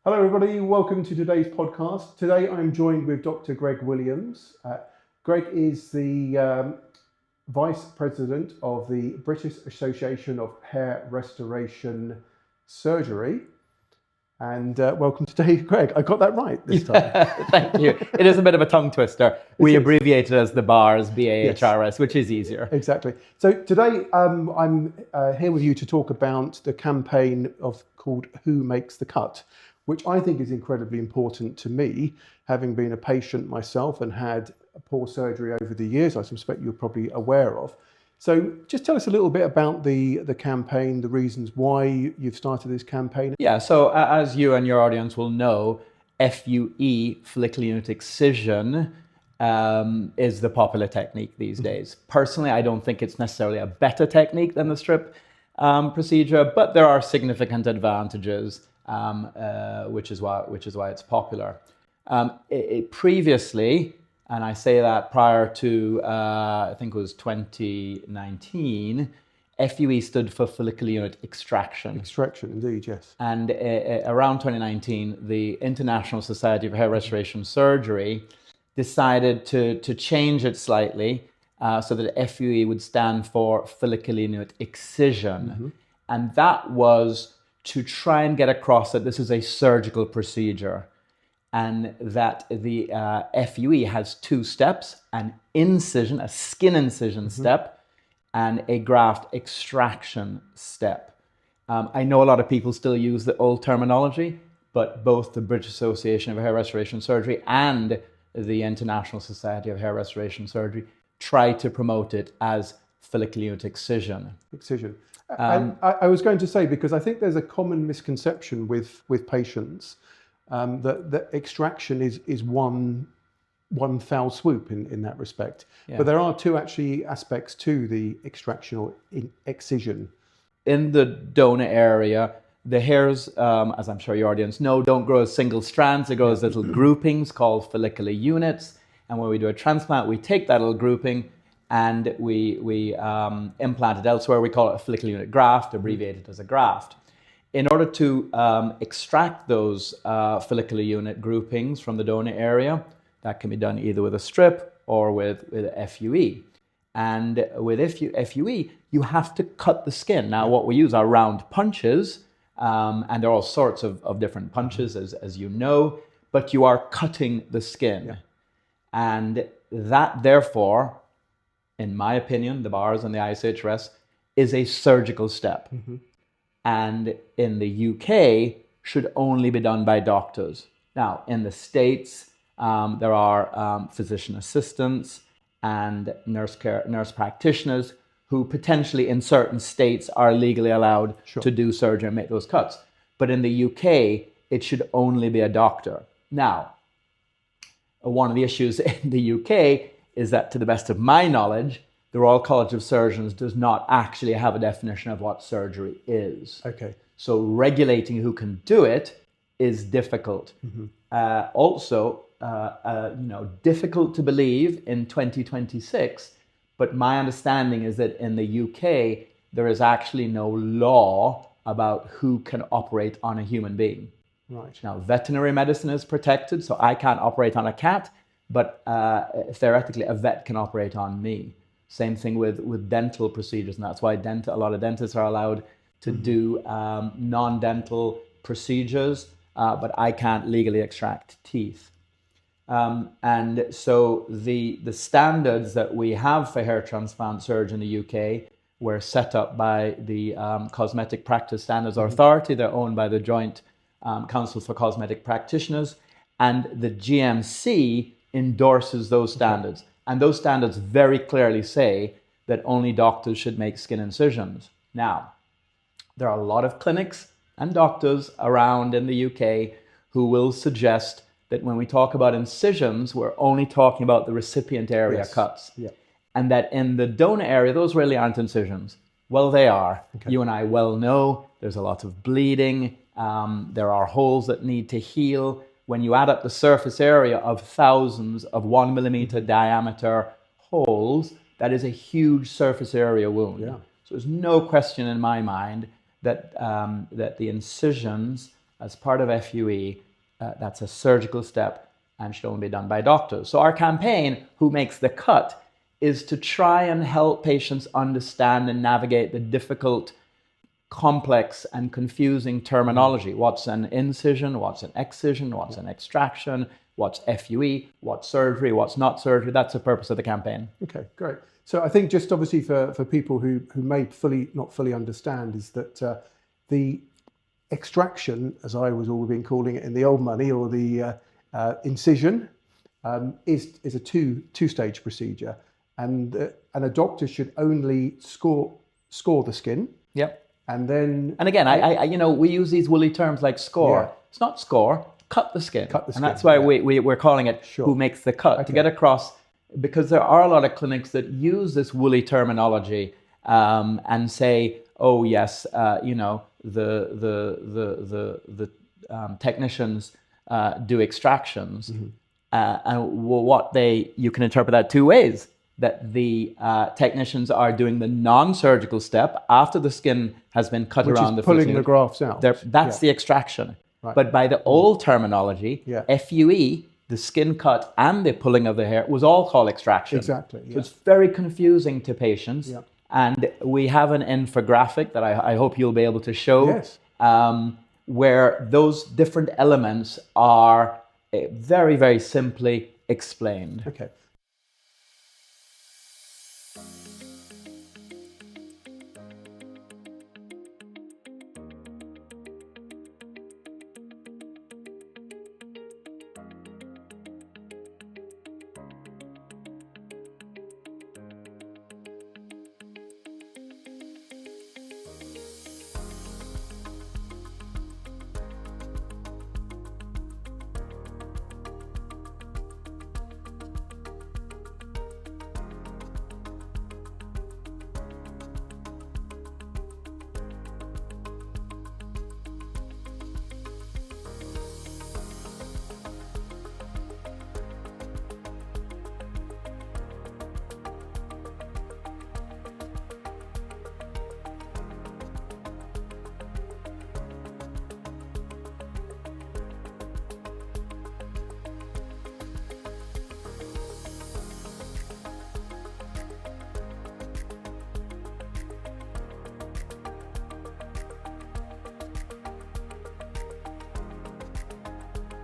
Hello everybody, welcome to today's podcast. Today I'm joined with Dr. Greg Williams. Greg is the Vice President of the British Association of Hair Restoration Surgery. And welcome today, Greg. I got that right this time. Thank you. It is a bit of a tongue twister. We abbreviate it as the BAHRS, BAHRS, which is easier. Exactly. So today I'm here with you to talk about the campaign called Who Makes the Cut, which I think is incredibly important to me, having been a patient myself and had poor surgery over the years. I suspect you're probably aware of. So just tell us a little bit about the campaign, the reasons why you've started this campaign. Yeah, so as you and your audience will know, FUE, follicular unit excision, is the popular technique these days. Personally, I don't think it's necessarily a better technique than the strip procedure, but there are significant advantages, which is why it's popular. Previously, and I say that prior to, I think it was 2019, FUE stood for follicular unit extraction. Extraction, indeed, yes. And around 2019, the International Society of Hair Restoration Surgery decided to change it slightly so that FUE would stand for follicular unit excision. Mm-hmm. And that was to try and get across that this is a surgical procedure, and that the FUE has two steps: an incision, a skin incision step, and a graft extraction step. I know a lot of people still use the old terminology, but both the British Association of Hair Restoration Surgery and the International Society of Hair Restoration Surgery try to promote it as follicular unit excision. Excision. I was going to say, because I think there's a common misconception with patients that extraction is one foul swoop in that respect. Yeah. But there are two actually aspects to the extraction or excision. In the donor area, the hairs, as I'm sure your audience know, don't grow as single strands. They grow as little groupings called follicular units. And when we do a transplant, we take that little grouping and we implant it elsewhere. We call it a follicular unit graft, abbreviated as a graft. In order to extract those follicular unit groupings from the donor area, that can be done either with a strip or with FUE. And with FUE, you have to cut the skin. Now, what we use are round punches, and there are all sorts of different punches, as you know, but you are cutting the skin. Yeah. And that, therefore, in my opinion, the BAHRS and the ISHRS, is a surgical step. Mm-hmm. And in the UK, should only be done by doctors. Now, in the States, there are physician assistants and nurse practitioners who potentially in certain states are legally allowed to do surgery and make those cuts. But in the UK, it should only be a doctor. Now, one of the issues in the UK is that, to the best of my knowledge, the Royal College of Surgeons does not actually have a definition of what surgery is. Okay. So regulating who can do it is difficult. Mm-hmm. Also, difficult to believe in 2026, but my understanding is that in the UK, there is actually no law about who can operate on a human being. Right. Now, veterinary medicine is protected, so I can't operate on a cat, but theoretically, a vet can operate on me. Same thing with dental procedures, and that's why a lot of dentists are allowed to do non-dental procedures, but I can't legally extract teeth. And so the standards that we have for hair transplant surgery in the UK were set up by the Cosmetic Practice Standards Authority. They're owned by the Joint Council for Cosmetic Practitioners, and the GMC endorses those standards. And those standards very clearly say that only doctors should make skin incisions. Now, there are a lot of clinics and doctors around in the UK who will suggest that when we talk about incisions, we're only talking about the recipient area cuts. Yeah. And that in the donor area, those really aren't incisions. Well, they are. Okay. You and I well know there's a lot of bleeding. There are holes that need to heal. When you add up the surface area of thousands of 1 millimeter diameter holes, that is a huge surface area wound. Yeah. So there's no question in my mind that the incisions as part of FUE, that's a surgical step and should only be done by doctors. So our campaign, Who Makes the Cut, is to try and help patients understand and navigate the difficult, complex and confusing terminology. What's an incision? What's an excision? What's an extraction? What's FUE? What's surgery? What's not surgery? That's the purpose of the campaign. Okay, great. So I think just obviously for people who may not fully understand is that the extraction, as I was always been calling it in the old money, or the incision, is a two-stage procedure, and a doctor should only score the skin. Yep. And then, and again, I we use these woolly terms like score. Yeah. It's not score. Cut the skin. Cut the skin. And that's why we're calling it Sure. Who Makes the Cut, to get across, because there are a lot of clinics that use this woolly terminology and say, oh yes, the technicians do extractions, and you can interpret that two ways. That the technicians are doing the non-surgical step after the skin has been cut around the pulling the grafts out. That's the extraction. Right. But by the old terminology, FUE, the skin cut and the pulling of the hair, was all called extraction. Exactly. Yeah. So it's very confusing to patients. Yeah. And we have an infographic that I hope you'll be able to show, yes. Where those different elements are very, very simply explained. Okay.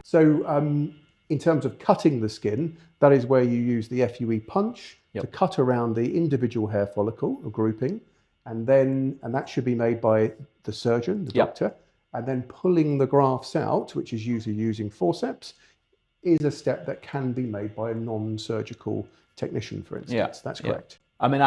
So in terms of cutting the skin, that is where you use the FUE punch to cut around the individual hair follicle or grouping, and that should be made by the surgeon, the doctor, and then pulling the grafts out, which is usually using forceps, is a step that can be made by a non-surgical technician, for instance. Yeah. That's correct. I mean,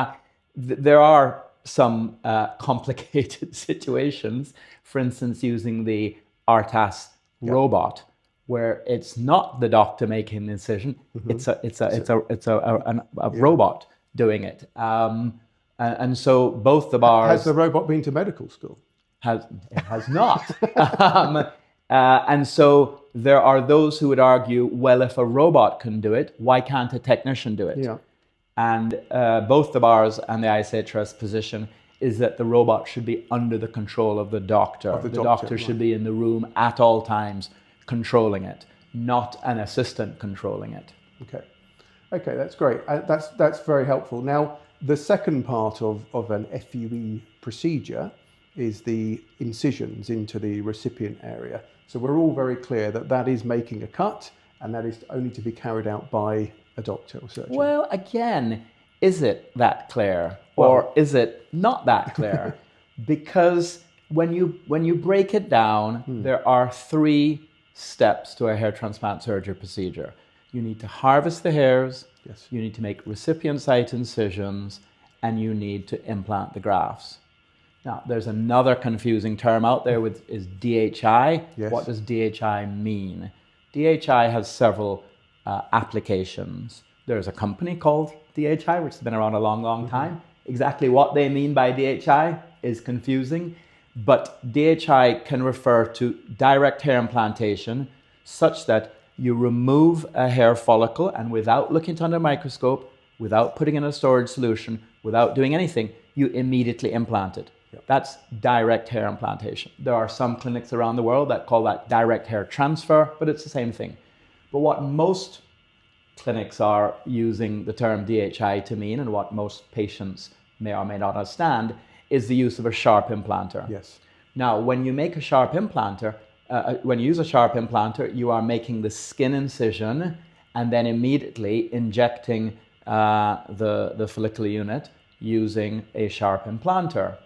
there are some complicated situations, for instance, using the ARTAS robot, where it's not the doctor making the incision; it's a robot doing it. And so both the BAHRS. Has the robot been to medical school? It has not. And so there are those who would argue, well, if a robot can do it, why can't a technician do it? Yeah. And both the BAHRS and the ISHRS position is that the robot should be under the control of the doctor. The doctor should be in the room at all times, controlling it, not an assistant controlling it. Okay, that's great. That's very helpful. Now, the second part of an FUE procedure is the incisions into the recipient area. So we're all very clear that that is making a cut, and that is only to be carried out by a doctor or surgeon. Well, again, is it that clear, or is it not that clear? Because when you break it down, there are 3 steps to a hair transplant surgery procedure. You need to harvest the hairs, you need to make recipient site incisions, and you need to implant the grafts. Now, there's another confusing term out there, is DHI. Yes. What does DHI mean? DHI has several applications. There's a company called DHI, which has been around a long, long time. Exactly what they mean by DHI is confusing, but DHI can refer to direct hair implantation, such that you remove a hair follicle and without looking under a microscope, without putting in a storage solution, without doing anything, you immediately implant it. That's direct hair implantation. There are some clinics around the world that call that direct hair transfer, but it's the same thing. But what most clinics are using the term DHI to mean, and what most patients may or may not understand, is the use of a sharp implanter. Yes. Now, when you make a sharp implanter, when you use a sharp implanter, you are making the skin incision and then immediately injecting the follicular unit using a sharp implanter.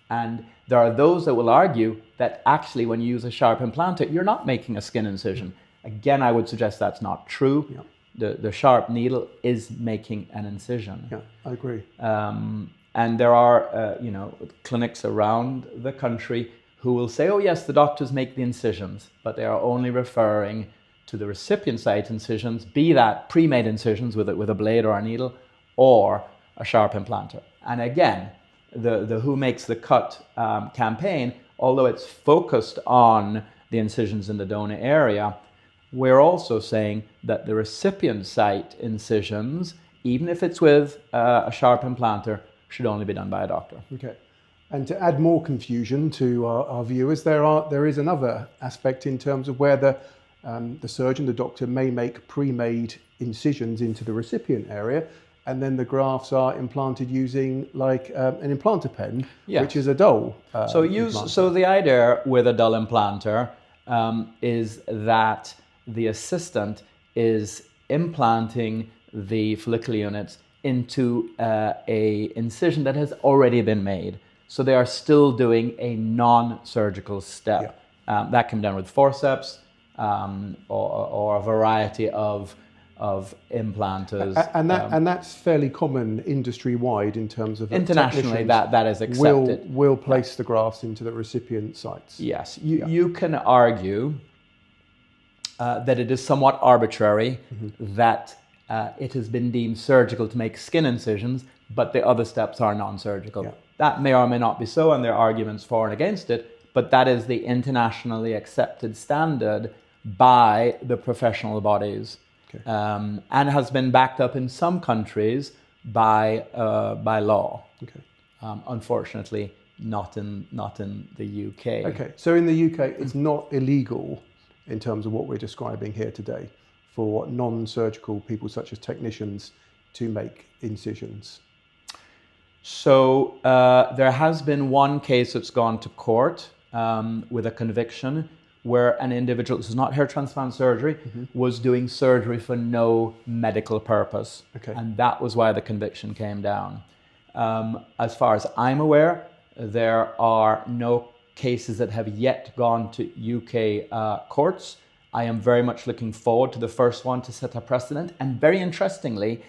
And there are those that will argue that actually when you use a sharp implanter, you're not making a skin incision. Again, I would suggest that's not true. Yeah. The sharp needle is making an incision. Yeah, I agree. And there are clinics around the country who will say, oh yes, the doctors make the incisions, but they are only referring to the recipient site incisions, be that pre-made incisions with a blade or a needle, or a sharp implanter. And again, the Who Makes the Cut campaign, although it's focused on the incisions in the donor area, we're also saying that the recipient site incisions, even if it's with a sharp implanter, should only be done by a doctor. Okay. And to add more confusion to our viewers, there is another aspect in terms of where the surgeon, the doctor, may make pre-made incisions into the recipient area, and then the grafts are implanted using like an implanter pen, Yes. which is a dull So the idea with a dull implanter is that the assistant is implanting the follicular units into a incision that has already been made. So they are still doing a non-surgical step. Yeah. That can be done with forceps or a variety of implanters. And that's fairly common industry-wide in terms of internationally that is accepted. Will place the grafts into the recipient sites. Yes, you can argue that it is somewhat arbitrary that it has been deemed surgical to make skin incisions, but the other steps are non-surgical. Yeah. That may or may not be so, and there are arguments for and against it, but that is the internationally accepted standard by the professional bodies. Okay. And has been backed up in some countries by law. Okay. Unfortunately, not in the UK. Okay. So in the UK, it's not illegal in terms of what we're describing here today for non-surgical people such as technicians to make incisions. So there has been one case that's gone to court with a conviction where an individual, this is not hair transplant surgery, was doing surgery for no medical purpose. Okay. And that was why the conviction came down. As far as I'm aware, there are no cases that have yet gone to UK courts. I am very much looking forward to the first one to set a precedent. And very interestingly,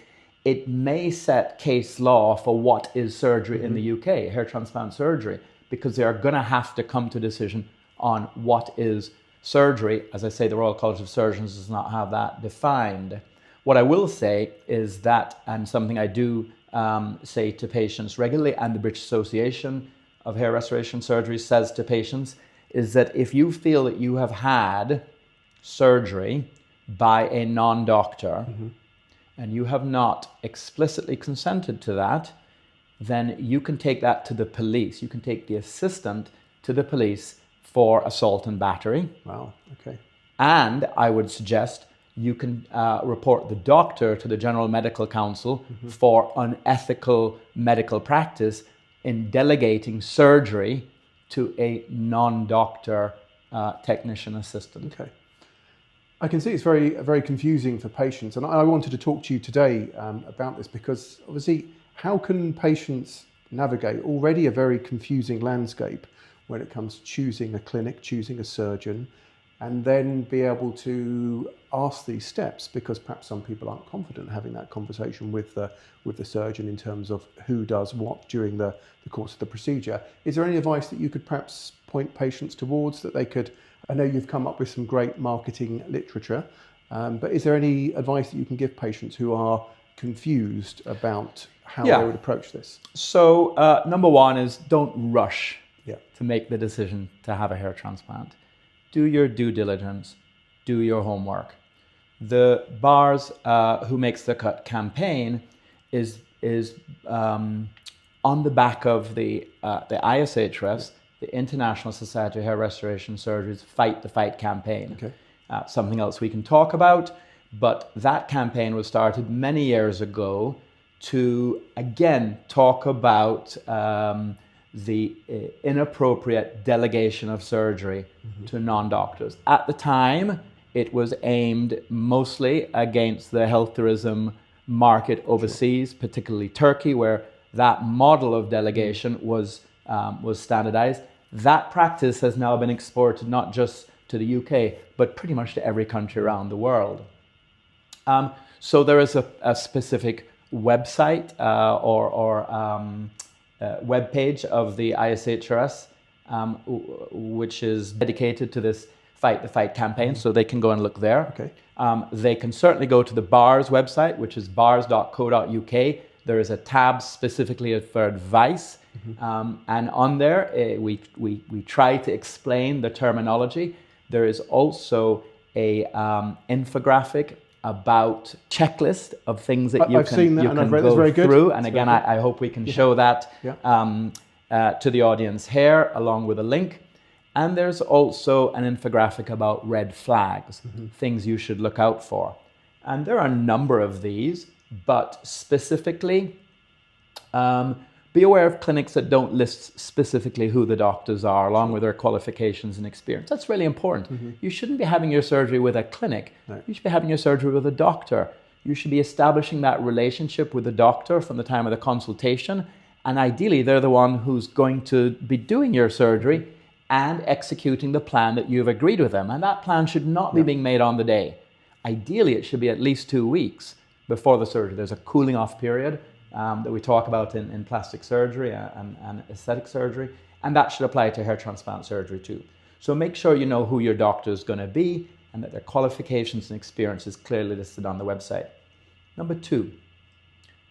it may set case law for what is surgery in the UK, hair transplant surgery, because they are going to have to come to a decision on what is surgery. As I say, the Royal College of Surgeons does not have that defined. What I will say is that, and something I do say to patients regularly, and the British Association of Hair Restoration Surgery says to patients, is that if you feel that you have had surgery by a non-doctor and you have not explicitly consented to that, then you can take that to the police. You can take the assistant to the police for assault and battery. Wow. Okay. And I would suggest you can report the doctor to the General Medical Council for unethical medical practice in delegating surgery to a non-doctor technician assistant. Okay. I can see it's very confusing for patients, and I wanted to talk to you today about this because obviously, how can patients navigate already a very confusing landscape when it comes to choosing a clinic, choosing a surgeon, and then be able to ask these steps, because perhaps some people aren't confident having that conversation with the surgeon in terms of who does what during the course of the procedure. Is there any advice that you could perhaps point patients towards that they could? I know you've come up with some great marketing literature, but is there any advice that you can give patients who are confused about how they would approach this? So number one is don't rush to make the decision to have a hair transplant. Do your due diligence, do your homework. The BAHRS Who Makes the Cut campaign is on the back of the ISHRS, the International Society of Hair Restoration Surgery's Fight the Fight campaign. Okay. Something else we can talk about, but that campaign was started many years ago to, again, talk about the inappropriate delegation of surgery to non-doctors. At the time, it was aimed mostly against the health tourism market overseas, particularly Turkey, where that model of delegation was standardized. That practice has now been exported not just to the UK, but pretty much to every country around the world. So there is a specific website or web page of the ISHRS, which is dedicated to this Fight the Fight campaign, so they can go and look there. Okay. They can certainly go to the BAHRS website, which is bahrs.co.uk. There is a tab specifically for advice, and on there we try to explain the terminology. There is also a infographic about checklist of things that you can go through. And again, I hope we can show that to the audience here, along with a link. And there's also an infographic about red flags, things you should look out for. And there are a number of these, but specifically, be aware of clinics that don't list specifically who the doctors are, along with their qualifications and experience. That's really important. You shouldn't be having your surgery with a clinic. No. You should be having your surgery with a doctor. You should be establishing that relationship with the doctor from the time of the consultation. And ideally, they're the one who's going to be doing your surgery and executing the plan that you've agreed with them. And that plan should not be being made on the day. Ideally, it should be at least 2 weeks before the surgery. There's a cooling off period that we talk about in plastic surgery and aesthetic surgery, and that should apply to hair transplant surgery too. So make sure you know who your doctor is going to be and that their qualifications and experience is clearly listed on the website. Number 2,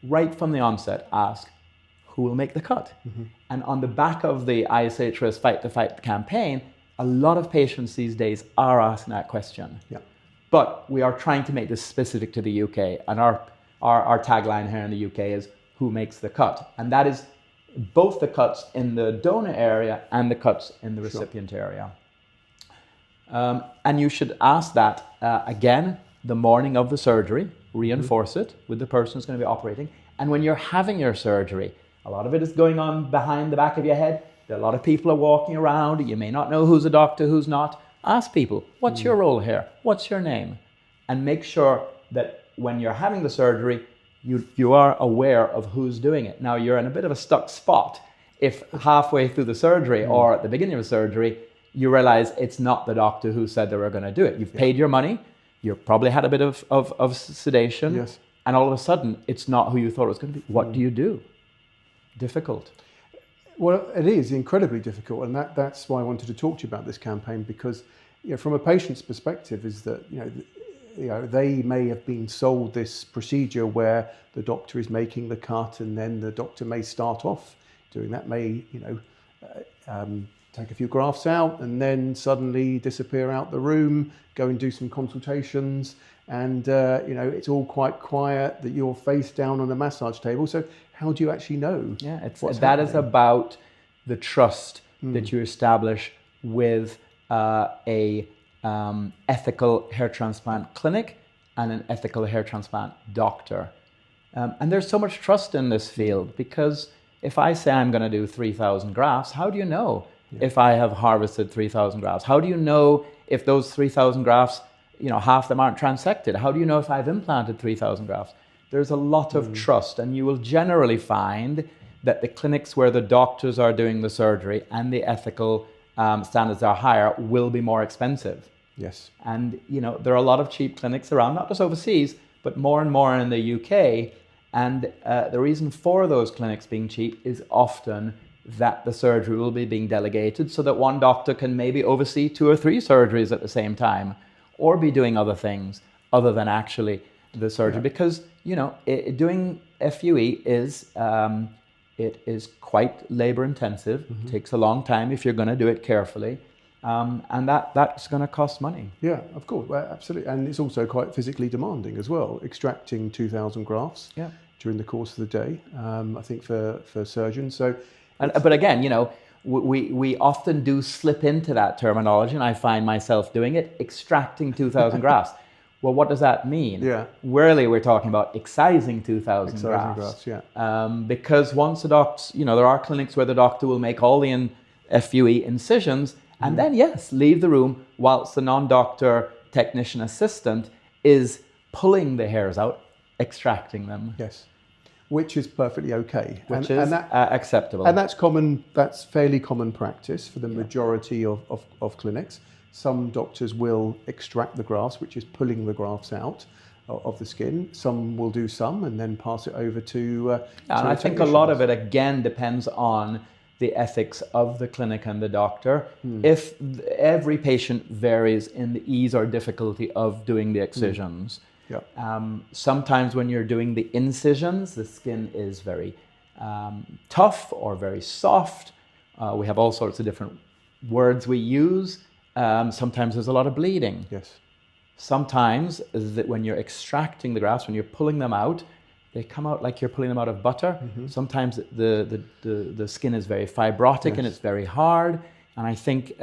right from the onset, ask who will make the cut. And on the back of the ISHRS Fight the Fight campaign, a lot of patients these days are asking that question. But we are trying to make this specific to the UK, and our tagline here in the UK is who makes the cut, and that is both the cuts in the donor area and the cuts in the recipient area. And you should ask that again the morning of the surgery, reinforce it with the person who's going to be operating, and when you're having your surgery. A lot of it is going on behind the back of your head. A lot of people are walking around. You may not know who's a doctor, who's not. Ask people, what's your role here? What's your name? And make sure that when you're having the surgery, you are aware of who's doing it. Now, you're in a bit of a stuck spot if halfway through the surgery or at the beginning of the surgery, you realize it's not the doctor who said they were going to do it. You've paid your money. You probably had a bit of sedation. And all of a sudden, it's not who you thought it was going to be. What do you do? Difficult. Well, it is incredibly difficult, and that's why I wanted to talk to you about this campaign, because from a patient's perspective, is that they may have been sold this procedure where the doctor is making the cut, and then the doctor may start off doing that, may take a few grafts out, and then suddenly disappear out the room, go and do some consultations, and it's all quite quiet, that you're face down on a massage table. So how do you actually know? That is about the trust that you establish with a ethical hair transplant clinic and an ethical hair transplant doctor. And there's so much trust in this field, because if I say I'm going to do 3,000 grafts, how do you know if I have harvested 3,000 grafts? How do you know if those 3,000 grafts, half of them aren't transected? How do you know if I've implanted 3,000 grafts? There's a lot of trust, and you will generally find that the clinics where the doctors are doing the surgery and the ethical standards are higher will be more expensive. Yes. And, there are a lot of cheap clinics around, not just overseas, but more and more in the UK. And the reason for those clinics being cheap is often that the surgery will be being delegated so that one doctor can maybe oversee 2 or 3 surgeries at the same time, or be doing other things other than actually the surgery. Because, doing FUE is quite labor intensive, takes a long time if you're going to do it carefully. And that's going to cost money. Yeah, of course, well, absolutely. And it's also quite physically demanding as well, extracting 2,000 grafts. during the course of the day, I think, for surgeons. So, but again, we often do slip into that terminology, and I find myself doing it, extracting 2,000 grafts. Well, what does that mean? Yeah. Really, we're talking about excising 2,000 grafts. Yeah. Because once the doctor, there are clinics where the doctor will make all the FUE incisions, and then, yes, leave the room whilst the non-doctor technician assistant is pulling the hairs out, extracting them. Yes. Which is perfectly okay. Which is acceptable. And that's fairly common practice for the majority of clinics. Some doctors will extract the grafts, which is pulling the grafts out of the skin. Some will do some and then pass it over to and I think a lot of it, again, depends on the ethics of the clinic and the doctor. If every patient varies in the ease or difficulty of doing the excisions. Sometimes when you're doing the incisions, the skin is very tough or very soft. We have all sorts of different words we use. Sometimes there's a lot of bleeding. Yes. Sometimes that when you're extracting the grafts, when you're pulling them out, they come out like you're pulling them out of butter. Sometimes the skin is very fibrotic and it's very hard. And I think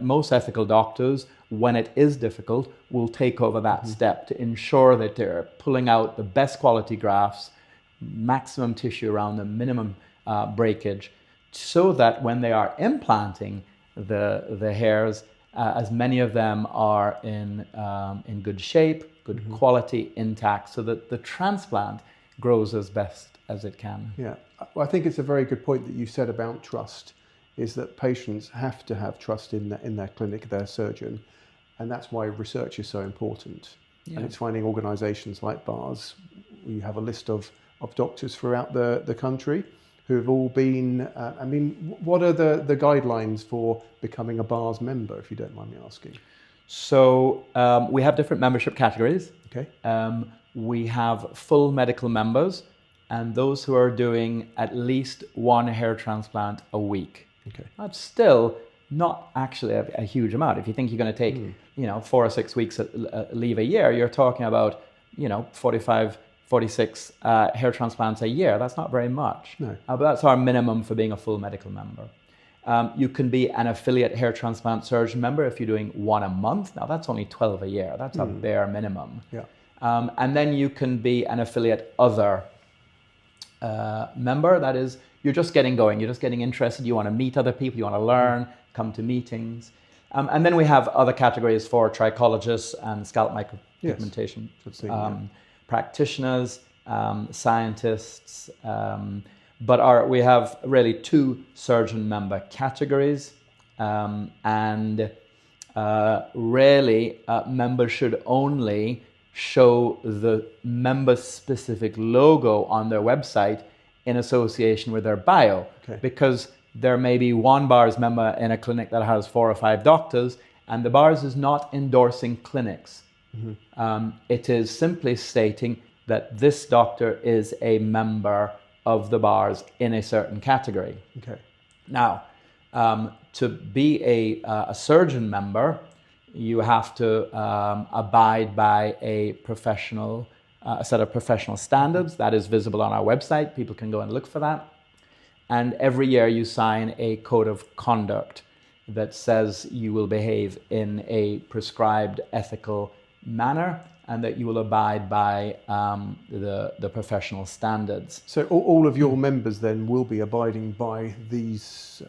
most ethical doctors, when it is difficult, will take over that step to ensure that they're pulling out the best quality grafts, maximum tissue around them, minimum breakage, so that when they are implanting the hairs, as many of them are in good shape, good quality, intact, so that the transplant grows as best as it can. Yeah, well, I think it's a very good point that you said about trust, is that patients have to have trust in their clinic, their surgeon, and that's why research is so important. Yeah. And it's finding organisations like BAHRS. We have a list of doctors throughout the country who have all been, what are the guidelines for becoming a BAHRS member, if you don't mind me asking? So we have different membership categories. Okay. We have full medical members and those who are doing at least one hair transplant a week. Okay. That's still not actually a huge amount. If you think you're going to take, 4 or 6 weeks leave a year, you're talking about, 45, 46 hair transplants a year. That's not very much. No. But that's our minimum for being a full medical member. You can be an affiliate hair transplant surgeon member if you're doing one a month. Now that's only 12 a year. That's a bare minimum. Yeah. And then you can be an affiliate other member. That is, you're just getting going. You're just getting interested. You want to meet other people. You want to learn, come to meetings. And then we have other categories for trichologists and scalp micropigmentation practitioners, scientists. But we have really 2 surgeon member categories. Really, members should only show the member-specific logo on their website in association with their bio. Okay. Because there may be one BAHRS member in a clinic that has 4 or 5 doctors, and the BAHRS is not endorsing clinics. It is simply stating that this doctor is a member of the BAHRS in a certain category. Okay. Now, to be a surgeon member, you have to abide by a set of professional standards that is visible on our website. People can go and look for that. And every year you sign a code of conduct that says you will behave in a prescribed ethical manner and that you will abide by the professional standards. So all of your members then will be abiding by these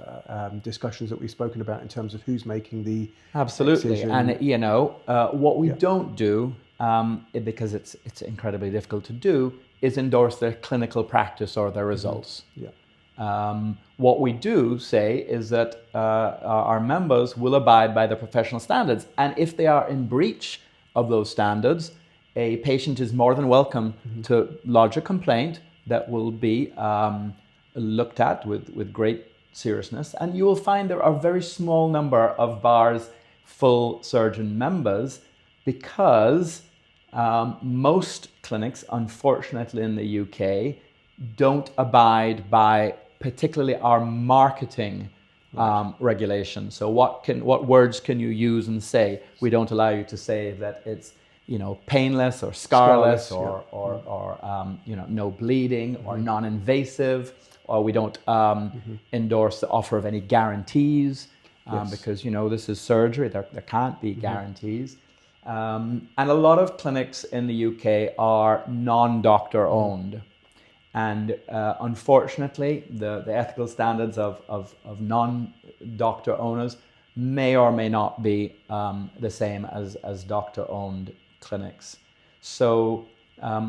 discussions that we've spoken about in terms of who's making the Absolutely. decision. And what we don't do, because it's incredibly difficult to do, is endorse their clinical practice or their results. Yeah. What we do say is that our members will abide by the professional standards, and if they are in breach of those standards, a patient is more than welcome to lodge a complaint that will be looked at with great seriousness. And you will find there are a very small number of BAHRS full surgeon members because most clinics, unfortunately in the UK, don't abide by particularly our marketing regulations. So what words can you use and say? We don't allow you to say that it's painless or scarless, Scarless, or no bleeding, or non-invasive, or we don't endorse the offer of any guarantees, because this is surgery. There can't be guarantees. And a lot of clinics in the UK are non-doctor owned. And unfortunately, the ethical standards of non-doctor owners may or may not be the same as doctor-owned clinics. So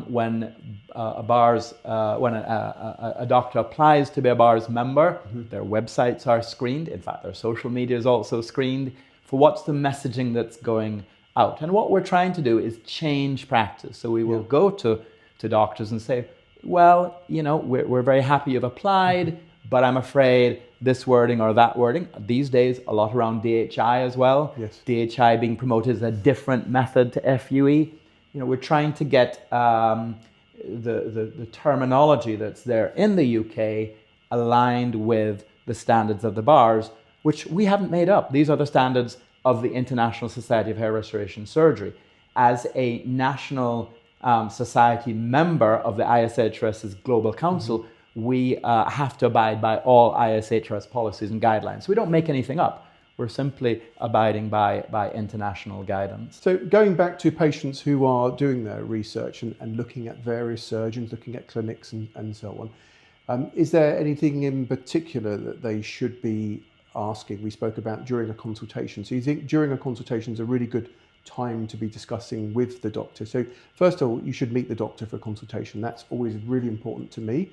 when a doctor applies to be a BAHRS member, their websites are screened. In fact, their social media is also screened for what's the messaging that's going out. And what we're trying to do is change practice. So we will go to doctors and say, well, we're very happy you've applied, but I'm afraid this wording or that wording. These days, a lot around DHI as well. Yes. DHI being promoted as a different method to FUE. We're trying to get the terminology that's there in the UK aligned with the standards of the BAHRS, which we haven't made up. These are the standards of the International Society of Hair Restoration Surgery. As a national society member of the ISHRS's Global Council, we have to abide by all ISHRS policies and guidelines. So we don't make anything up. We're simply abiding by international guidance. So going back to patients who are doing their research and looking at various surgeons, looking at clinics and so on, is there anything in particular that they should be asking? We spoke about during a consultation. So you think during a consultation is a really good time to be discussing with the doctor. So first of all, you should meet the doctor for a consultation. That's always really important to me.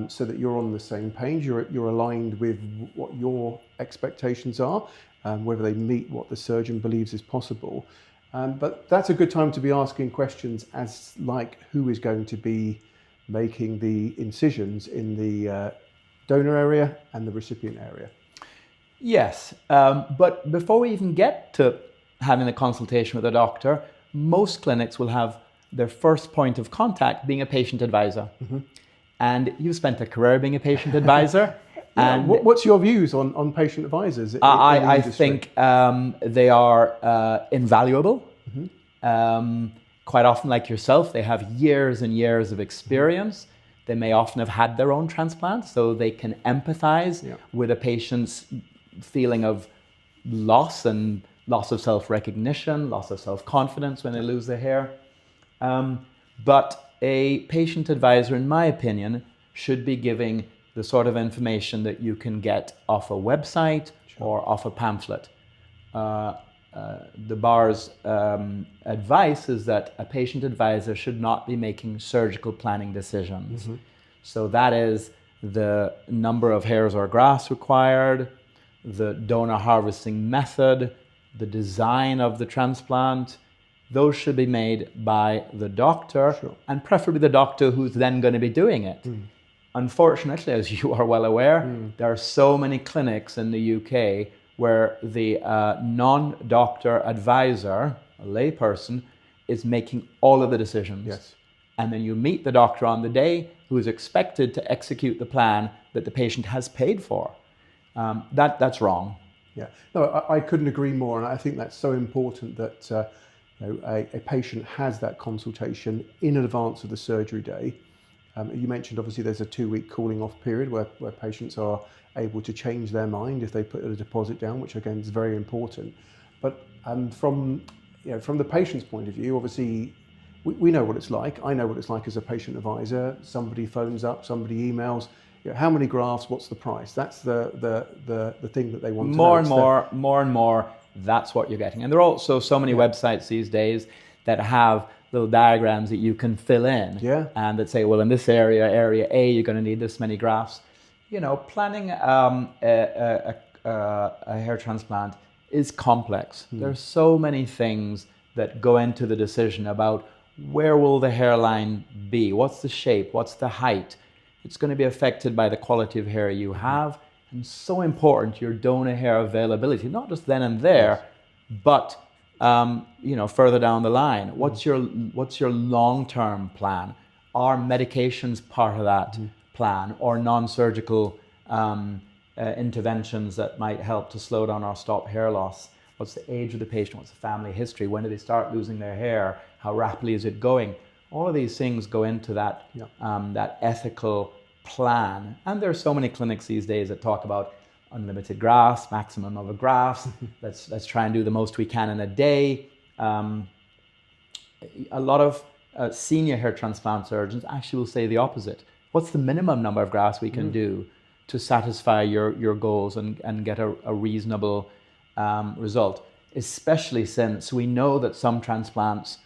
So that you're on the same page, you're aligned with what your expectations are, whether they meet what the surgeon believes is possible. But that's a good time to be asking questions as like who is going to be making the incisions in the donor area and the recipient area. Yes, but before we even get to having the consultation with a doctor, most clinics will have their first point of contact being a patient advisor. And you've spent a career being a patient advisor. And what's your views on patient advisors? I think they are invaluable. Quite often, like yourself, they have years and years of experience. They may often have had their own transplant, so they can empathize with a patient's feeling of loss and loss of self-recognition, loss of self-confidence when they lose their hair. But a patient advisor, in my opinion, should be giving the sort of information that you can get off a website or off a pamphlet. The BAHRS advice is that a patient advisor should not be making surgical planning decisions. So that is the number of hairs or grafts required, the donor harvesting method, the design of the transplant. Those should be made by the doctor, and preferably the doctor who's then going to be doing it. Unfortunately, as you are well aware, there are so many clinics in the UK where the non-doctor advisor, a layperson, is making all of the decisions. And then you meet the doctor on the day who is expected to execute the plan that the patient has paid for. That's wrong. No, I couldn't agree more, and I think that's so important that a patient has that consultation in advance of the surgery day. You mentioned obviously there's a 2-week cooling off period where patients are able to change their mind if they put a deposit down, which again is very important. But from the patient's point of view, obviously we know what it's like. I know what it's like as a patient advisor. Somebody phones up, somebody emails, how many grafts, what's the price? That's the thing that they want to know. More and more, that's what you're getting. And there are also so many websites these days that have little diagrams that you can fill in and that say, well, in this area A, you're going to need this many grafts. Planning a hair transplant is complex. There's so many things that go into the decision about where will the hairline be, what's the shape, what's the height. It's going to be affected by the quality of hair you have. And so important, your donor hair availability, not just then and there, but further down the line. What's your long-term plan? Are medications part of that plan, or non-surgical interventions that might help to slow down or stop hair loss? What's the age of the patient? What's the family history? When do they start losing their hair? How rapidly is it going? All of these things go into that, that ethical plan. And there are so many clinics these days that talk about unlimited grafts, maximum number of grafts. Let's try and do the most we can in a day. A lot of senior hair transplant surgeons actually will say the opposite. What's the minimum number of grafts we can do to satisfy your goals and get a reasonable result? Especially since we know that some transplants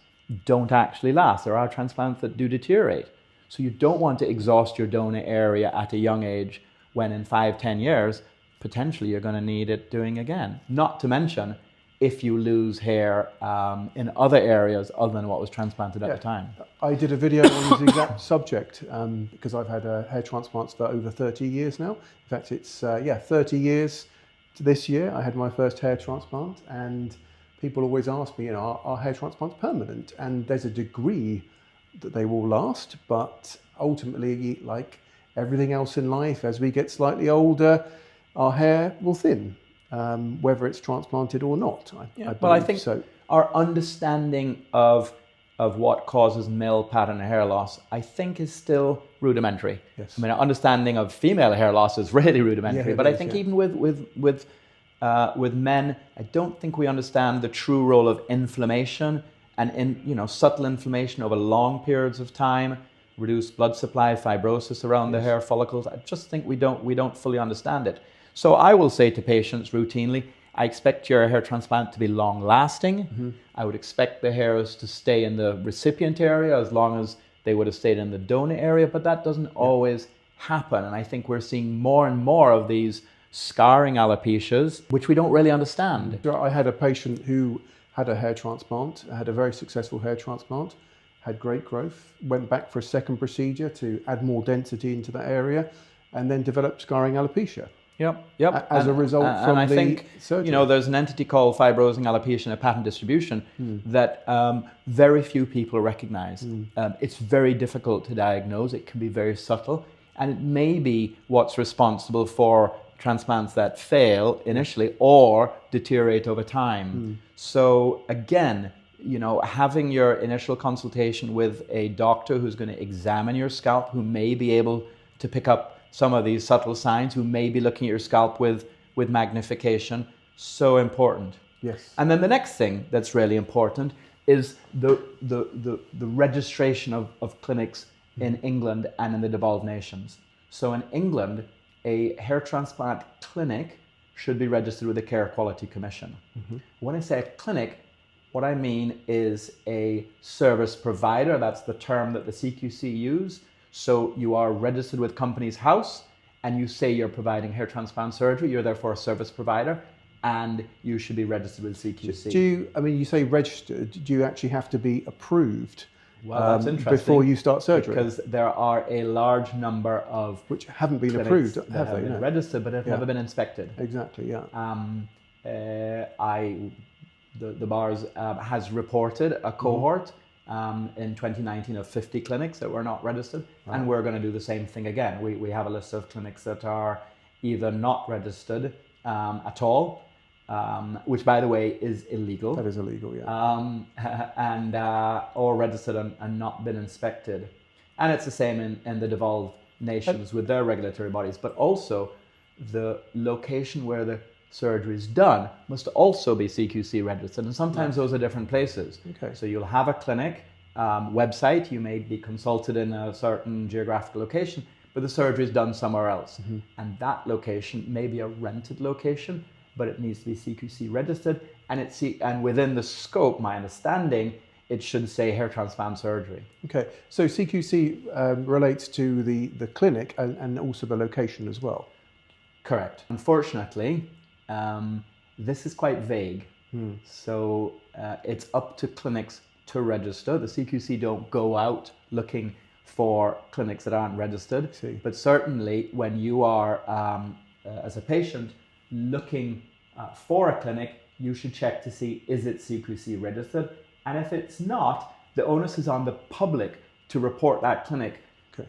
don't actually last. There are transplants that do deteriorate. So you don't want to exhaust your donor area at a young age when in 5-10 years, potentially you're going to need it doing again. Not to mention if you lose hair in other areas other than what was transplanted at the time. I did a video on this exact subject because I've had hair transplants for over 30 years now. In fact, it's 30 years to this year. I had my first hair transplant, and people always ask me, are hair transplants permanent? And there's a degree that they will last, but ultimately, like everything else in life, as we get slightly older, our hair will thin. Whether it's transplanted or not. I think so. Our understanding of what causes male pattern hair loss, I think, is still rudimentary. Yes. I mean, our understanding of female hair loss is really rudimentary. But I think even with men, I don't think we understand the true role of inflammation and subtle inflammation over long periods of time, reduced blood supply, fibrosis around the hair follicles. I just think we don't fully understand it. So I will say to patients routinely, I expect your hair transplant to be long lasting. I would expect the hairs to stay in the recipient area as long as they would have stayed in the donor area, but that doesn't always happen. And I think we're seeing more and more of these scarring alopecias, which we don't really understand. I had a patient who had a hair transplant, had a very successful hair transplant, had great growth, went back for a second procedure to add more density into that area, and then developed scarring alopecia. Yep. As a result from I the think, surgery. There's an entity called fibrosing alopecia in a patent distribution that very few people recognize. It's very difficult to diagnose. It can be very subtle. And it may be what's responsible for transplants that fail initially or deteriorate over time. So again, having your initial consultation with a doctor who's going to examine your scalp, who may be able to pick up some of these subtle signs, who may be looking at your scalp with magnification, so important. Yes. And then the next thing that's really important is the registration of clinics in England and in the devolved nations. So in England, a hair transplant clinic should be registered with the Care Quality Commission. When I say a clinic, what I mean is a service provider. That's the term that the CQC use. So you are registered with Companies House and you say you're providing hair transplant surgery, you're therefore a service provider and you should be registered with CQC. You say registered, do you actually have to be approved that's interesting, before you start surgery? Because there are a large number of which haven't been approved, have they? Been registered but have never been inspected. Exactly, yeah. The BAHRS has reported a cohort in 2019 of 50 clinics that were not registered, and we're going to do the same thing again. We have a list of clinics that are either not registered at all, which by the way is illegal. That is illegal, yeah. And or registered and not been inspected. And it's the same in the devolved nations with their regulatory bodies, but also the location where the surgery is done must also be CQC registered, and sometimes those are different places. Okay. So you'll have a clinic website, you may be consulted in a certain geographical location, but the surgery is done somewhere else. And that location may be a rented location, but it needs to be CQC registered, and within the scope, my understanding, it should say hair transplant surgery. Okay, so CQC relates to the clinic and also the location as well. Correct. Unfortunately, this is quite vague. So it's up to clinics to register. The CQC don't go out looking for clinics that aren't registered. But certainly when you are, as a patient, looking for a clinic, you should check to see, is it CQC registered? And if it's not, the onus is on the public to report that clinic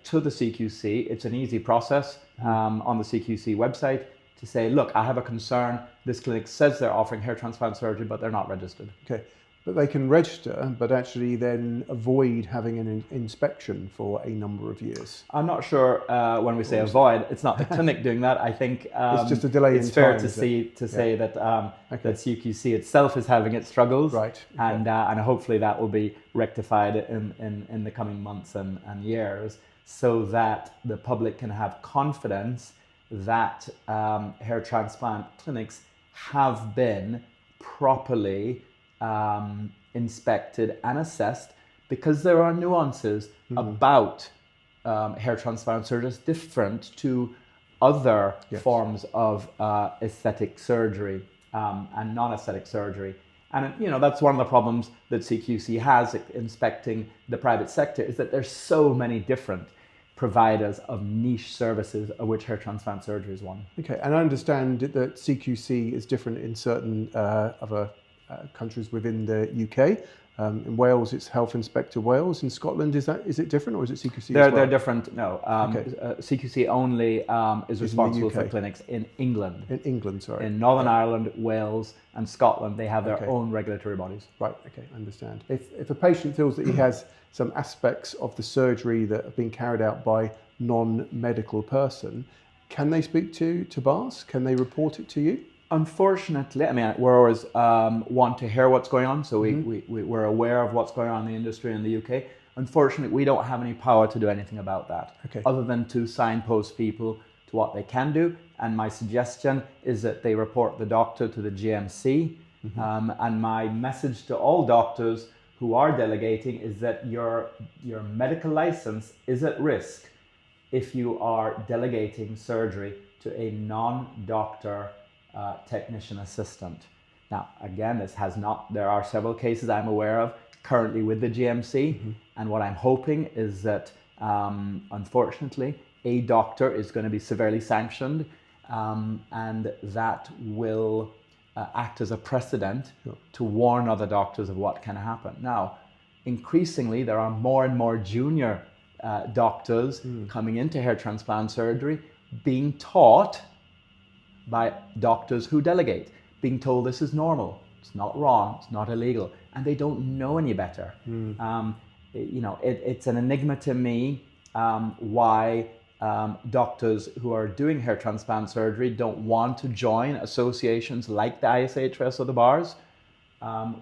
to the CQC. It's an easy process on the CQC website. to say, look, I have a concern. This clinic says they're offering hair transplant surgery, but they're not registered. Okay. But they can register, but actually then avoid having an inspection for a number of years. I'm not sure when we say avoid, it's not the clinic doing that. I think it's just a delay in time. It's fair to say that that CQC itself is having its struggles, right? Okay. And hopefully that will be rectified in the coming months and years, so that the public can have confidence that hair transplant clinics have been properly inspected and assessed, because there are nuances about hair transplant surgery different to other forms of aesthetic surgery and non-aesthetic surgery. And that's one of the problems that CQC has inspecting the private sector, is that there's so many different providers of niche services, of which hair transplant surgery is one. Okay, and I understand that CQC is different in certain other countries within the UK. In Wales, it's Health Inspector Wales. In Scotland, is it different, or is it CQC as well? They're different. No, CQC only is responsible for clinics in England. In England, sorry. In Northern Ireland, Wales, and Scotland, they have their own regulatory bodies. Right. Okay, I understand. If a patient feels that he has some aspects of the surgery that have been carried out by non-medical person, can they speak to BAHRS? Can they report it to you? Unfortunately, I mean, we're always want to hear what's going on, so we're aware of what's going on in the industry in the UK. Unfortunately, we don't have any power to do anything about that, other than to signpost people to what they can do. And my suggestion is that they report the doctor to the GMC. And my message to all doctors who are delegating is that your medical license is at risk if you are delegating surgery to a non-doctor technician assistant. Now, again, there are several cases I'm aware of currently with the GMC, and what I'm hoping is that, unfortunately, a doctor is going to be severely sanctioned, and that will act as a precedent to warn other doctors of what can happen. Now, increasingly, there are more and more junior doctors coming into hair transplant surgery being taught by doctors who delegate, being told this is normal, it's not wrong, it's not illegal, and they don't know any better. It's an enigma to me why doctors who are doing hair transplant surgery don't want to join associations like the ISHRS or the BAHRS,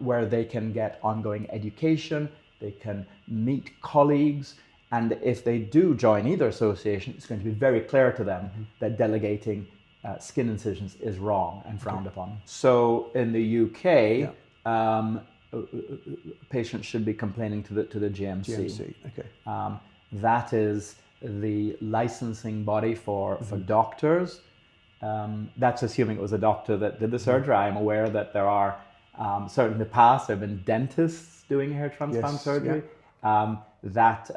where they can get ongoing education, they can meet colleagues, and if they do join either association, it's going to be very clear to them that delegating skin incisions is wrong and frowned upon. So in the UK, patients should be complaining to the GMC. That is the licensing body for doctors. That's assuming it was a doctor that did the surgery. I'm aware that there are, certainly in the past, there have been dentists doing hair transplant surgery. That,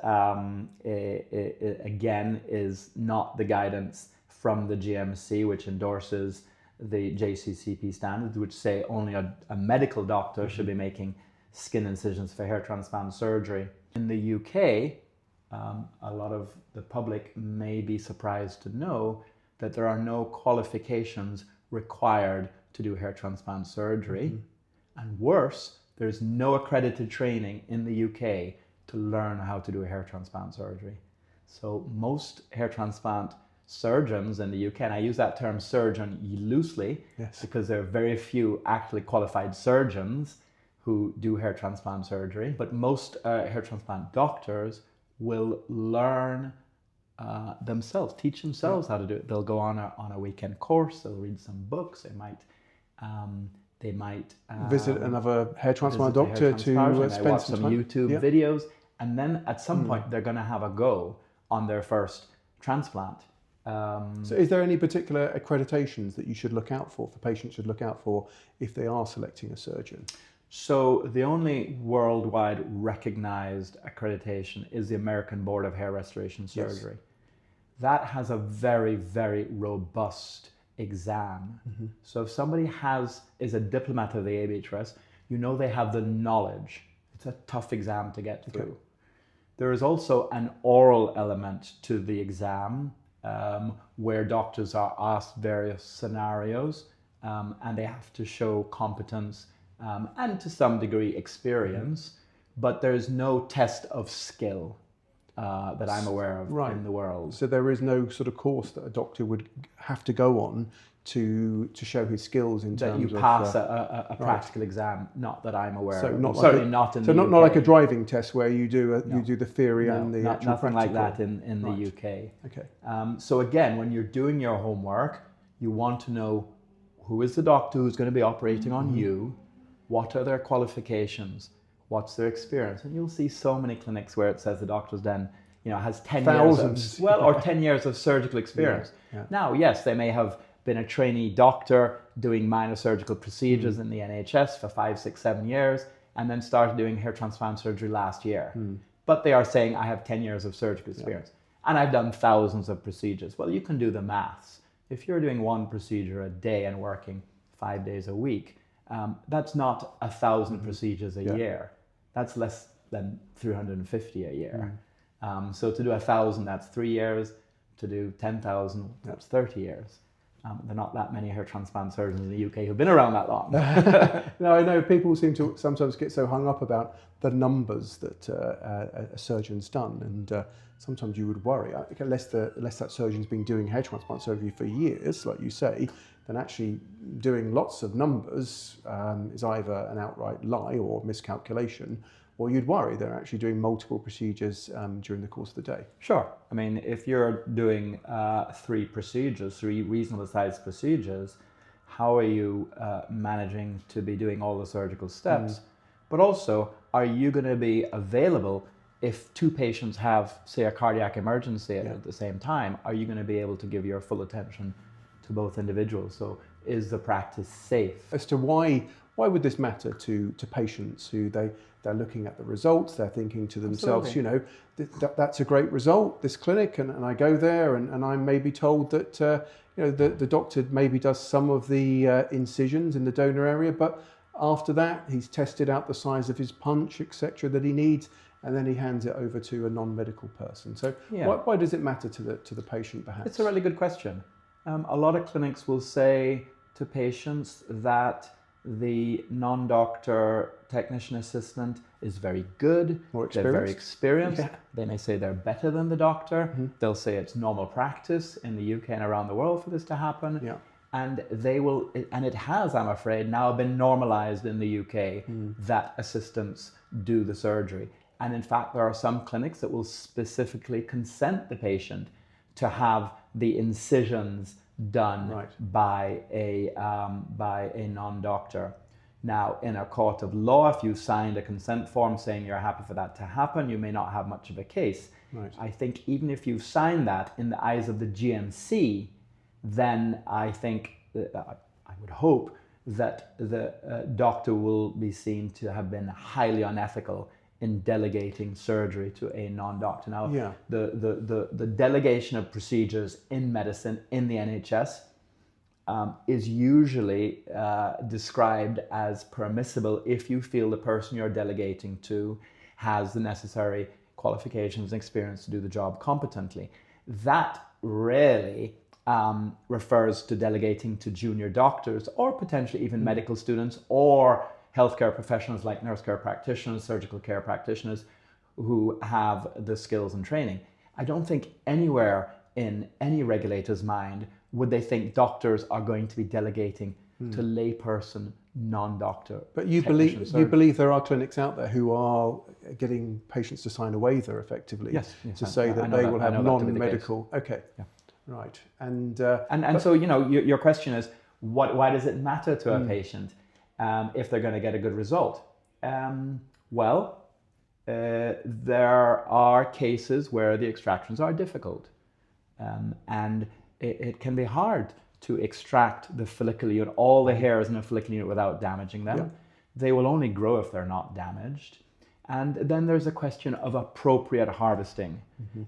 again, is not the guidance from the GMC, which endorses the JCCP standards, which say only a medical doctor should be making skin incisions for hair transplant surgery. In the UK, a lot of the public may be surprised to know that there are no qualifications required to do hair transplant surgery. And worse, there's no accredited training in the UK to learn how to do hair transplant surgery. So most hair transplant surgeons in the UK, and I use that term surgeon loosely because there are very few actually qualified surgeons who do hair transplant surgery, but most hair transplant doctors will learn themselves, teach themselves how to do it. They'll go on a weekend course, they'll read some books, they might visit another hair transplant doctor to spend watch some some time. YouTube videos, and then at some point they're going to have a go on their first transplant. So is there any particular accreditations that you should look out for patients should look out for if they are selecting a surgeon? So the only worldwide recognized accreditation is the American Board of Hair Restoration Surgery. That has a very, very robust exam. So if somebody is a diplomat of the ABHRS, they have the knowledge. It's a tough exam to get through. There is also an oral element to the exam, where doctors are asked various scenarios, and they have to show competence and to some degree experience, but there's no test of skill that I'm aware of in the world. So there is no sort of course that a doctor would have to go on to show his skills in terms of... That you pass a practical exam, not that I'm aware of. Not Certainly like not in the So UK. not like a driving test where you do you do the theory and the actual nothing practical. like that in the UK. Okay. So again, when you're doing your homework, you want to know who is the doctor who's going to be operating on you, what are their qualifications, what's their experience, and you'll see so many clinics where it says the doctor's done, has 10 Thousands. years of, or 10 years of surgical experience. Yeah. Now, yes, they may have been a trainee doctor doing minor surgical procedures in the NHS for 5, 6, 7 years, and then started doing hair transplant surgery last year. But they are saying, I have 10 years of surgical experience, and I've done thousands of procedures. Well, you can do the maths. If you're doing one procedure a day and working 5 days a week, that's not 1,000 procedures a year. That's less than 350 a year. So to do 1,000, that's 3 years. To do 10,000, that's 30 years. There are not that many hair transplant surgeons in the UK who've been around that long. No, I know people seem to sometimes get so hung up about the numbers that a surgeon's done, and sometimes you would worry, unless that surgeon's been doing hair transplant surgery for years, like you say, then actually doing lots of numbers is either an outright lie or miscalculation, or you'd worry they're actually doing multiple procedures during the course of the day. Sure. I mean, if you're doing 3 reasonable sized procedures, how are you managing to be doing all the surgical steps? But also, are you going to be available if 2 patients have, say, a cardiac emergency at the same time? Are you going to be able to give your full attention to both individuals? So is the practice safe? As to why would this matter to patients who they're looking at the results, they're thinking to themselves, that's a great result, this clinic, and I go there and I may be told that the doctor maybe does some of the incisions in the donor area, but after that he's tested out the size of his punch, etc., that he needs, and then he hands it over to a non-medical person. So why does it matter to the patient, perhaps? It's a really good question. A lot of clinics will say to patients that the non-doctor technician assistant is very good, they're very experienced. They may say they're better than the doctor. They'll say it's normal practice in the UK and around the world for this to happen. And they will, and it has, I'm afraid, now been normalized in the UK that assistants do the surgery. And in fact, there are some clinics that will specifically consent the patient to have the incisions done by a non-doctor. Now, in a court of law, if you signed a consent form saying you're happy for that to happen, you may not have much of a case. I think even if you've signed that in the eyes of the GMC, then I think, I would hope that the doctor will be seen to have been highly unethical in delegating surgery to a non-doctor. Now, the delegation of procedures in medicine in the NHS is usually described as permissible if you feel the person you're delegating to has the necessary qualifications and experience to do the job competently. That rarely refers to delegating to junior doctors or potentially even medical students or healthcare professionals like nurse care practitioners, surgical care practitioners who have the skills and training. I don't think anywhere in any regulator's mind would they think doctors are going to be delegating to layperson, non-doctor. But you believe there are clinics out there who are getting patients to sign a waiver effectively to say that they will have non-medical. Okay. Right. And so your question is, why does it matter to a patient if they're going to get a good result? There are cases where the extractions are difficult, and it can be hard to extract the follicular unit, all the hairs in a follicular unit without damaging them. They will only grow if they're not damaged. And then there's a question of appropriate harvesting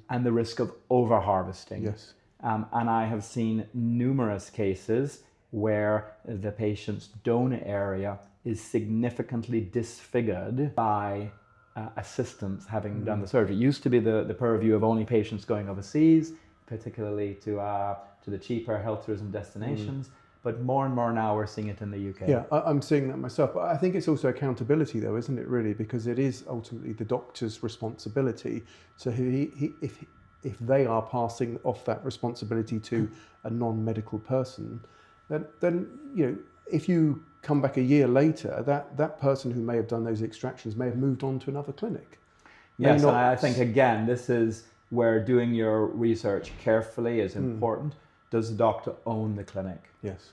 and the risk of over-harvesting. And I have seen numerous cases where the patient's donor area is significantly disfigured by assistants having done the surgery. It used to be the purview of only patients going overseas. particularly to the cheaper health tourism destinations. But more and more now we're seeing it in the UK. Yeah, I'm seeing that myself. But I think it's also accountability, though, isn't it? Really, because it is ultimately the doctor's responsibility. So if they are passing off that responsibility to a non-medical person, then if you come back a year later, that person who may have done those extractions may have moved on to another clinic. Yes, and I think again, this is where doing your research carefully is important. Does the doctor own the clinic? Yes.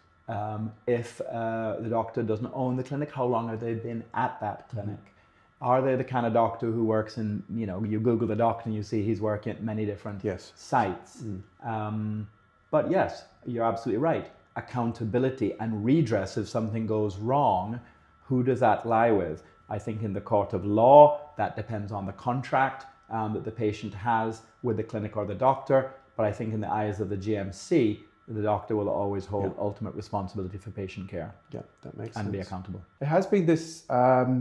If the doctor doesn't own the clinic, how long have they been at that clinic? Are they the kind of doctor who works in, you Google the doctor and you see he's working at many different sites. But yes, you're absolutely right. Accountability and redress if something goes wrong, who does that lie with? I think in the court of law, that depends on the contract that the patient has with the clinic or the doctor. But I think in the eyes of the GMC, the doctor will always hold ultimate responsibility for patient care. Yeah, that makes sense. And be accountable. There has been this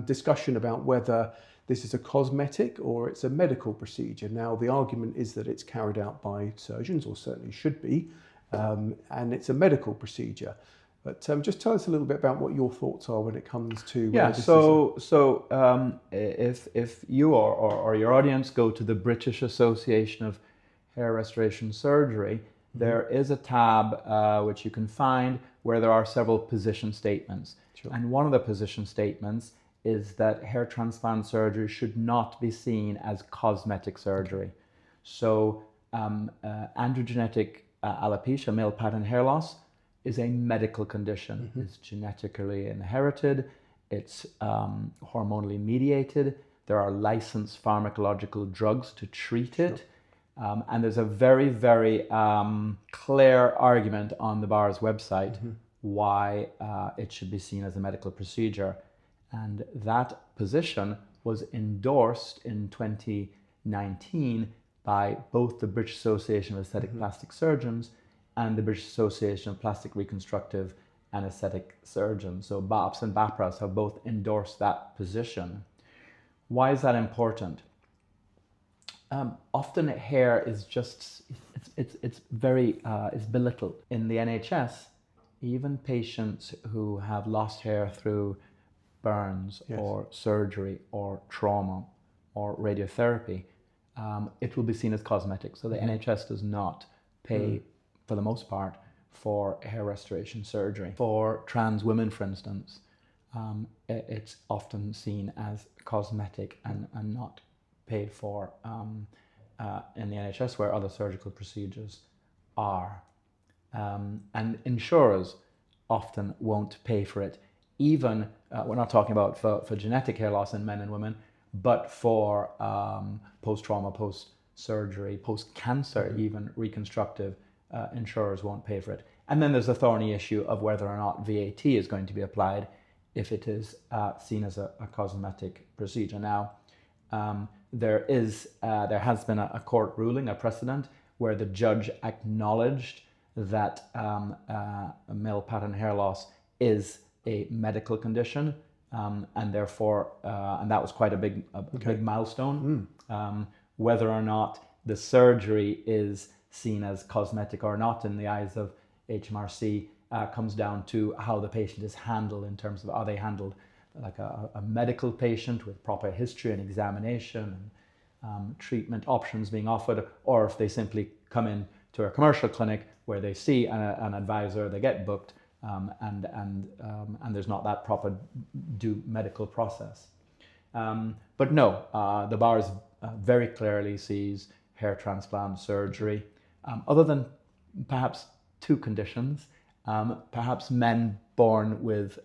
discussion about whether this is a cosmetic or it's a medical procedure. Now, the argument is that it's carried out by surgeons, or certainly should be, and it's a medical procedure. But just tell us a little bit about what your thoughts are when it comes to... If you or your audience go to the British Association of Hair Restoration Surgery, there is a tab which you can find where there are several position statements. Sure. And one of the position statements is that hair transplant surgery should not be seen as cosmetic surgery. So androgenetic alopecia, male pattern hair loss, is a medical condition. It's genetically inherited, it's hormonally mediated, there are licensed pharmacological drugs to treat it. And there's a very, very clear argument on the BAHRS website why it should be seen as a medical procedure. And that position was endorsed in 2019 by both the British Association of Aesthetic Plastic Surgeons and the British Association of Plastic Reconstructive and Aesthetic Surgeons. So BAHRS and BAHRS have both endorsed that position. Why is that important? Often hair is just, it's belittled. In the NHS, even patients who have lost hair through burns or surgery or trauma or radiotherapy, it will be seen as cosmetic. So the NHS does not pay, for the most part, for hair restoration surgery. For trans women, for instance, it's often seen as cosmetic and not paid for in the NHS, where other surgical procedures are. And insurers often won't pay for it. Even, we're not talking about for genetic hair loss in men and women, but for post-trauma, post-surgery, post-cancer, even reconstructive, insurers won't pay for it. And then there's the thorny issue of whether or not VAT is going to be applied if it is seen as a cosmetic procedure. Now, there has been a court ruling, a precedent, where the judge acknowledged that male pattern hair loss is a medical condition, and therefore, and that was quite a big milestone. Whether or not the surgery is seen as cosmetic or not in the eyes of HMRC comes down to how the patient is handled, in terms of, are they handled like a medical patient with proper history and examination and treatment options being offered, or if they simply come in to a commercial clinic where they see an advisor, they get booked, and there's not that proper due medical process. But no, the BAHRS very clearly sees hair transplant surgery, other than perhaps two conditions, perhaps men born with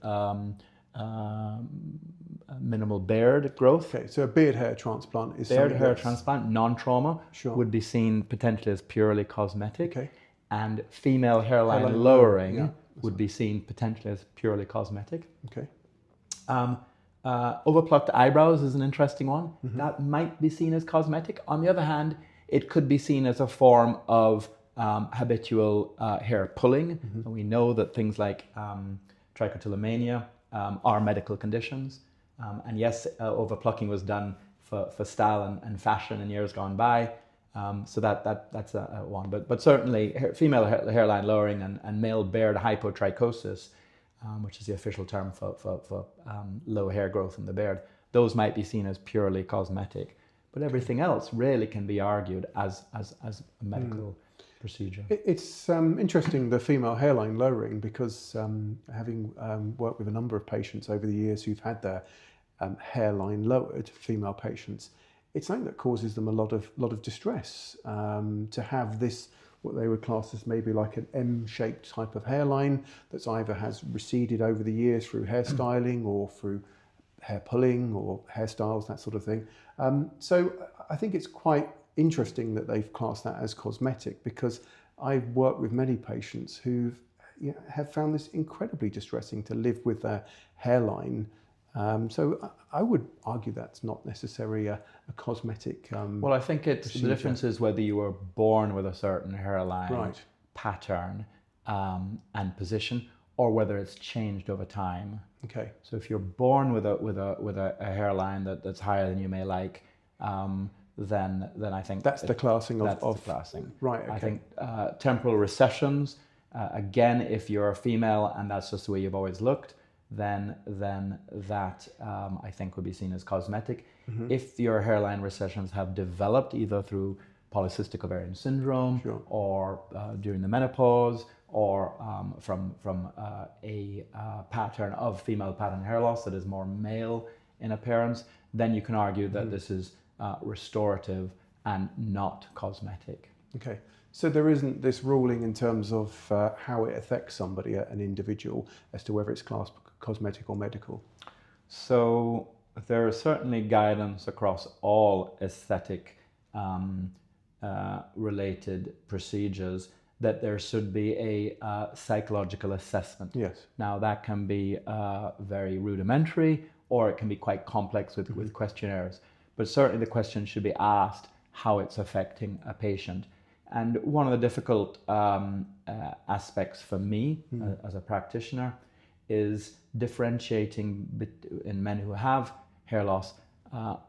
minimal beard growth. Okay, so a beard hair transplant is beard hair transplant, non-trauma, Sure. would be seen potentially as purely cosmetic. Okay. And female hairline lowering would be seen potentially as purely cosmetic. Okay. Overplucked eyebrows is an interesting one. That might be seen as cosmetic. On the other hand, it could be seen as a form of habitual hair pulling. And we know that things like trichotillomania are medical conditions. And yes, overplucking was done for style and fashion in years gone by. So that's a one. But certainly female hairline lowering and male beard hypotrichosis, which is the official term for low hair growth in the beard, those might be seen as purely cosmetic. But everything else really can be argued as a medical procedure. It's interesting, the female hairline lowering, because having worked with a number of patients over the years who've had their hairline lowered, female patients, it's something that causes them a lot of distress to have this, what they would class as maybe like an M-shaped type of hairline that's either has receded over the years through hairstyling or through hair pulling or hairstyles, that sort of thing. So I think it's quite interesting that they've classed that as cosmetic, because I've worked with many patients who have found this incredibly distressing to live with their hairline. So I would argue that's not necessarily a cosmetic well, I think it's procedure. the difference is whether you were born with a certain hairline Right. pattern and position, or whether it's changed over time. Okay. So if you're born with a hairline that's higher than you may like, then I think That's the classing of... the classing. Right, okay. I think temporal recessions, again, if you're a female and that's just the way you've always looked, then that I think would be seen as cosmetic. Mm-hmm. If your hairline recessions have developed either through polycystic ovarian syndrome, Sure. or during the menopause, or from a pattern of female pattern hair loss that is more male in appearance, then you can argue that this is restorative and not cosmetic. Okay. So there isn't this ruling in terms of how it affects somebody, an individual, as to whether it's classed cosmetic or medical? So there is certainly guidance across all aesthetic related procedures that there should be a psychological assessment. Yes. Now that can be very rudimentary, or it can be quite complex with questionnaires. But certainly the question should be asked how it's affecting a patient. And one of the difficult aspects for me as a practitioner is differentiating in men who have hair loss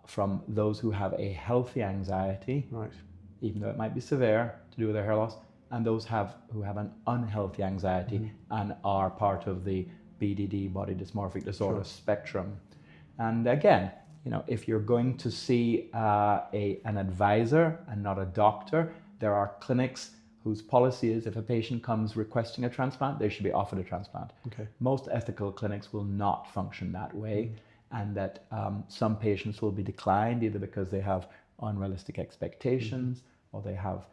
from those who have a healthy anxiety, Right. even though it might be severe to do with their hair loss, and those who have an unhealthy anxiety and are part of the BDD, body dysmorphic disorder spectrum. And again, if you're going to see an advisor and not a doctor, there are clinics whose policy is if a patient comes requesting a transplant, they should be offered a transplant. Okay. Most ethical clinics will not function that way, and that some patients will be declined either because they have unrealistic expectations, or they have,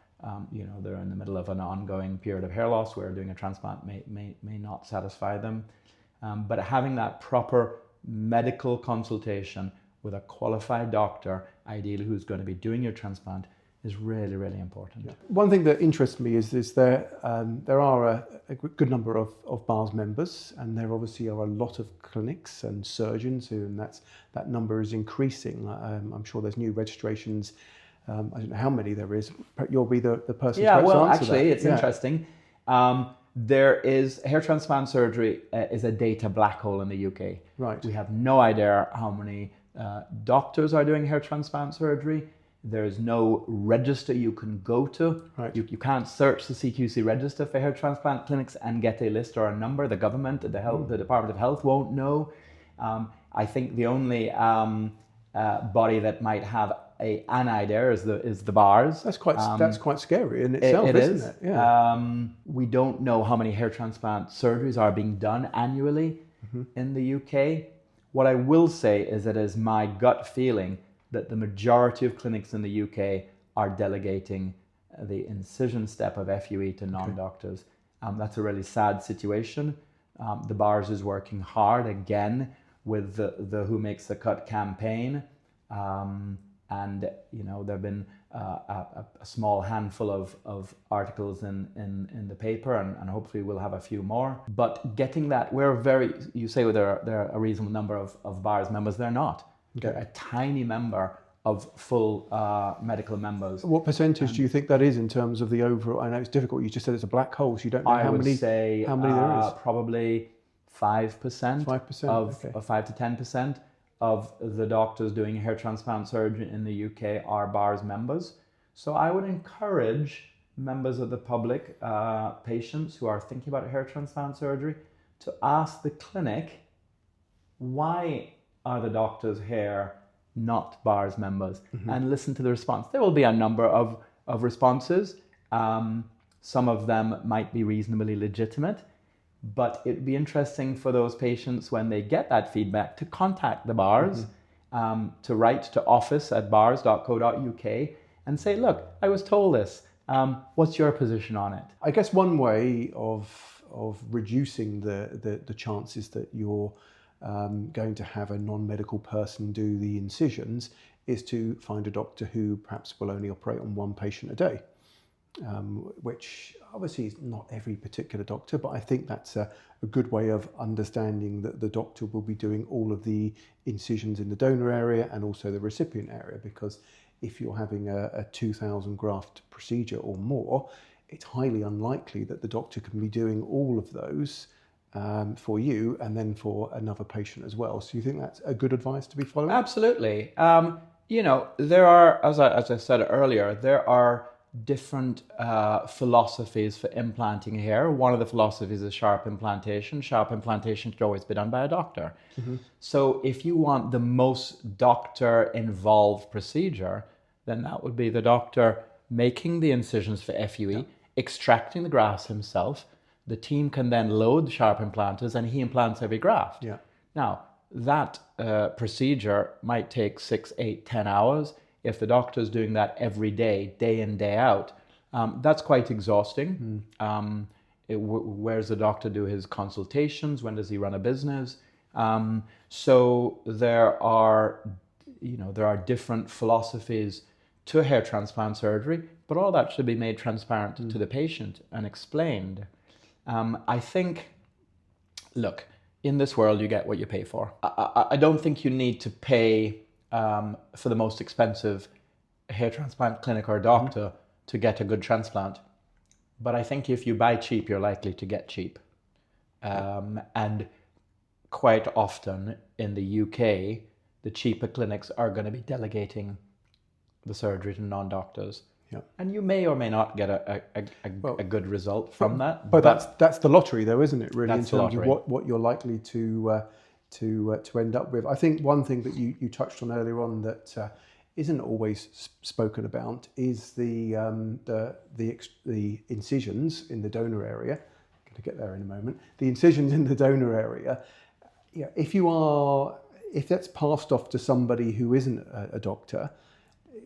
they're in the middle of an ongoing period of hair loss where doing a transplant may not satisfy them. But having that proper medical consultation with a qualified doctor, ideally who's going to be doing your transplant, is really, really important. Yeah. One thing that interests me is there are a good number of BAHRS members, and there obviously are a lot of clinics and surgeons and that number is increasing. I'm sure there's new registrations. I don't know how many there is. You'll be the person to answer that. It's interesting. There is hair transplant surgery is a data black hole in the UK. Right. We have no idea how many doctors are doing hair transplant surgery. There is no register you can go to. Right. You can't search the CQC register for hair transplant clinics and get a list or a number. The government, the Department of Health won't know. I think the only body that might have an idea is the BAHRS. That's quite scary in itself, isn't it? Yeah. We don't know how many hair transplant surgeries are being done annually in the UK. What I will say is that it is my gut feeling that the majority of clinics in the UK are delegating the incision step of FUE to non-doctors. That's a really sad situation. The BAHRS is working hard again with the Who Makes the Cut campaign. And there have been a small handful of articles in the paper, and hopefully we'll have a few more. But getting that, you say there are a reasonable number of BAHRS members. They're not. Okay. They're a tiny member of full medical members. What percentage do you think that is in terms of the overall? I know it's difficult. You just said it's a black hole, so you don't know how many there is. Probably 5%. 5%. Of 5 to 10% of the doctors doing hair transplant surgery in the UK are BAHRS members. So I would encourage members of the public, patients who are thinking about hair transplant surgery, to ask the clinic, why are the doctors here not BAHRS members? And listen to the response. There will be a number of responses. Some of them might be reasonably legitimate, but it'd be interesting for those patients when they get that feedback to contact the BAHRS, to write to office@bahrs.co.uk and say, look, I was told this. What's your position on it? I guess one way of reducing the chances that you're going to have a non-medical person do the incisions is to find a doctor who perhaps will only operate on one patient a day, which obviously is not every particular doctor, but I think that's a good way of understanding that the doctor will be doing all of the incisions in the donor area and also the recipient area, because if you're having a 2,000 graft procedure or more, it's highly unlikely that the doctor can be doing all of those for you and then for another patient as well. So you think that's a good advice to be following? Absolutely. There are, as I said earlier, there are different philosophies for implanting hair. One of the philosophies is sharp implantation. Sharp implantation should always be done by a doctor. So if you want the most doctor-involved procedure, then that would be the doctor making the incisions for FUE, extracting the grafts himself. The team can then load the sharp implanters and he implants every graft. Now, that procedure might take 6, 8, 10 hours. If the doctor is doing that every day, day in, day out, that's quite exhausting. Where does the doctor do his consultations? When does he run a business? So there are different philosophies to hair transplant surgery, but all that should be made transparent to the patient and explained. I think, look, in this world, you get what you pay for. I don't think you need to pay for the most expensive hair transplant clinic or doctor to get a good transplant. But I think if you buy cheap, you're likely to get cheap. And quite often in the UK, the cheaper clinics are going to be delegating the surgery to non-doctors. And you may or may not get a good result from that. But that's the lottery, though, isn't it? Really, in That's the terms of lottery. what you're likely to end up with. I think one thing that you touched on earlier on that isn't always spoken about is the incisions in the donor area. I'm going to get there in a moment. The incisions in the donor area. If that's passed off to somebody who isn't a doctor,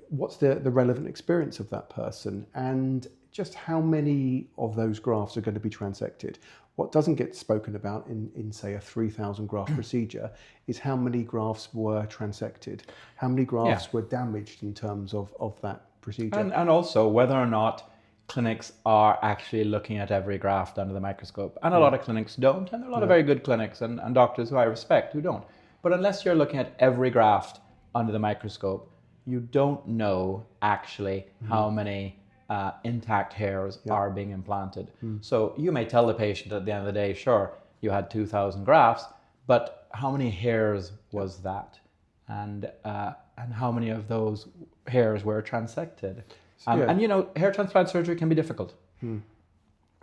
what's the relevant experience of that person, and just how many of those grafts are going to be transected? What doesn't get spoken about in say a 3,000 graft procedure is how many grafts were transected, how many grafts were damaged in terms of that procedure. And also whether or not clinics are actually looking at every graft under the microscope. And a lot of clinics don't, and there are a lot of very good clinics and doctors who I respect who don't. But unless you're looking at every graft under the microscope, you don't know actually how many intact hairs are being implanted. So you may tell the patient at the end of the day, sure, you had 2,000 grafts, but how many hairs was that? And how many of those hairs were transected? And hair transplant surgery can be difficult. There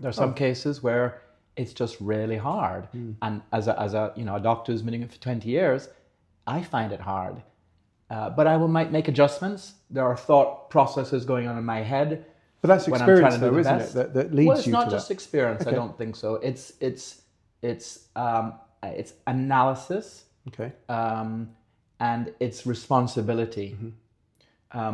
are some cases where it's just really hard. And as a doctor who's been doing it for 20 years, I find it hard. But I might make adjustments. There are thought processes going on in my head. But that's experience, though, isn't it? That leads you to that. Well, it's not just experience. I don't think so. It's analysis. And it's responsibility.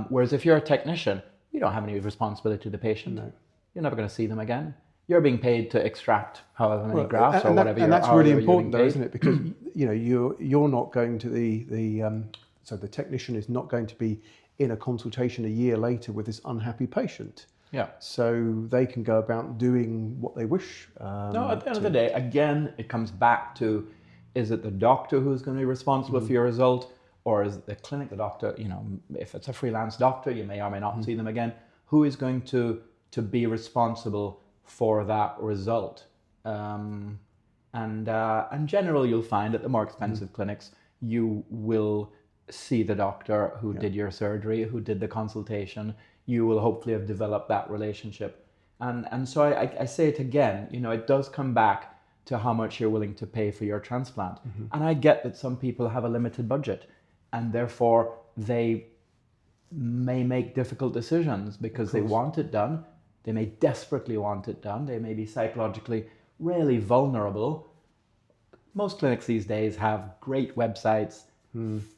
Whereas if you're a technician, you don't have any responsibility to the patient. No. You're never going to see them again. You're being paid to extract however many grafts or whatever. And that's really important, though, isn't it? Because you're not going to so the technician is not going to be in a consultation a year later with this unhappy patient. So they can go about doing what they wish. No, at the end of the day, again, it comes back to, is it the doctor who's going to be responsible for your result, or is it the clinic, the doctor? If it's a freelance doctor, you may or may not see them again. Who is going to be responsible for that result? And in general, you'll find at the more expensive clinics, you will see the doctor who did your surgery, who did the consultation. you will hopefully have developed that relationship. And so I say it again, it does come back to how much you're willing to pay for your transplant. And I get that some people have a limited budget, and therefore they may make difficult decisions because they want it done. They may desperately want it done. They may be psychologically really vulnerable. Most clinics these days have great websites,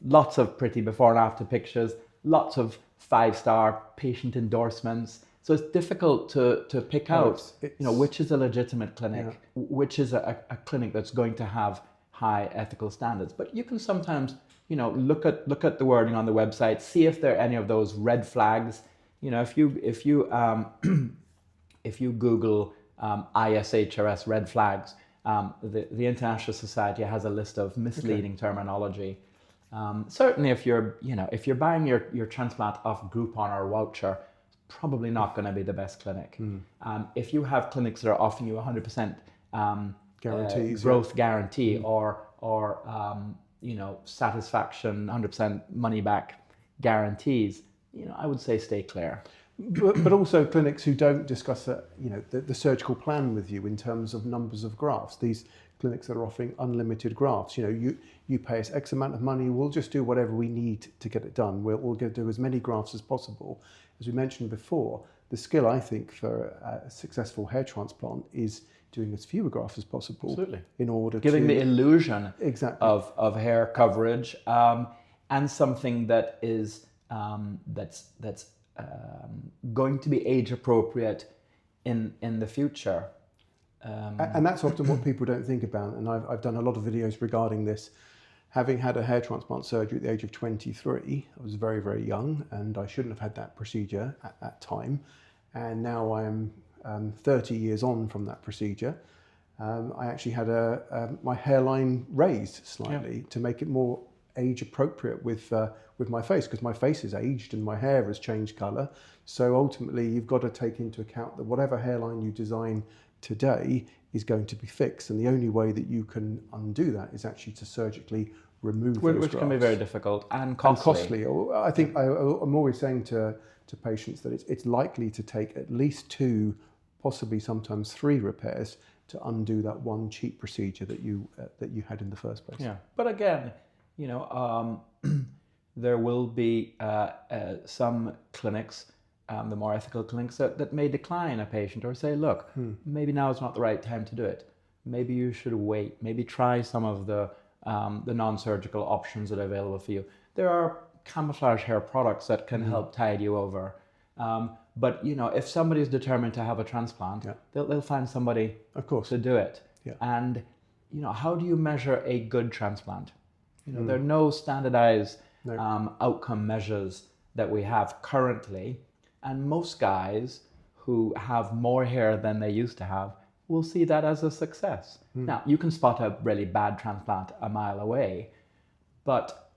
lots of pretty before and after pictures, lots of 5-star patient endorsements. So it's difficult to pick out, which is a legitimate clinic, which is a clinic that's going to have high ethical standards. But you can sometimes, look at the wording on the website, see if there are any of those red flags. If you Google ISHRS red flags, the International Society has a list of misleading terminology. Certainly, if you're buying your transplant off Groupon or voucher, probably not going to be the best clinic. If you have clinics that are offering you 100% guarantees, growth guarantee or satisfaction, 100% money back guarantees, I would say stay clear. But also clinics who don't discuss the surgical plan with you in terms of numbers of grafts. These clinics that are offering unlimited grafts, you pay us X amount of money, we'll just do whatever we need to get it done. We'll do as many grafts as possible. As we mentioned before, the skill, I think, for a successful hair transplant is doing as few grafts as possible. Absolutely. In order giving the illusion exactly of hair coverage, and something that is that's going to be age appropriate in the future. And that's often what people don't think about. And I've done a lot of videos regarding this. Having had a hair transplant surgery at the age of 23, I was very, very young, and I shouldn't have had that procedure at that time. And now I am 30 years on from that procedure. I actually had my hairline raised slightly to make it more age appropriate with my face, because my face is aged and my hair has changed colour. So ultimately, you've got to take into account that whatever hairline you design today is going to be fixed, and the only way that you can undo that is actually to surgically remove those grafts. Which can be very difficult and costly. I think I'm always saying to patients that it's likely to take at least 2, possibly sometimes 3 repairs to undo that one cheap procedure that you had in the first place. Yeah, but again, there will be some clinics, the more ethical clinics, that may decline a patient or say, look, maybe now is not the right time to do it. Maybe you should wait. Maybe try some of the non-surgical options that are available for you. There are camouflage hair products that can help tide you over. But if somebody is determined to have a transplant, they'll find somebody, of course, to do it. Yeah. And how do you measure a good transplant? There are no standardized outcome measures that we have currently, and most guys who have more hair than they used to have will see that as a success. Now, you can spot a really bad transplant a mile away, but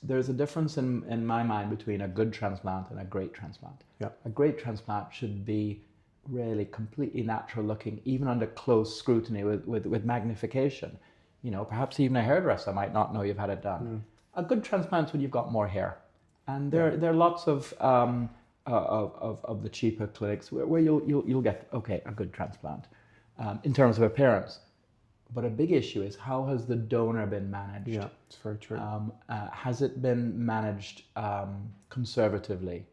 there's a difference in my mind between a good transplant and a great transplant. Yeah. A great transplant should be really completely natural looking, even under close scrutiny with magnification. Perhaps even a hairdresser might not know you've had it done. A good transplant is when you've got more hair. And there are lots of the cheaper clinics where you'll get, a good transplant in terms of appearance. But a big issue is, how has the donor been managed? Yeah, it's very true. Has it been managed conservatively,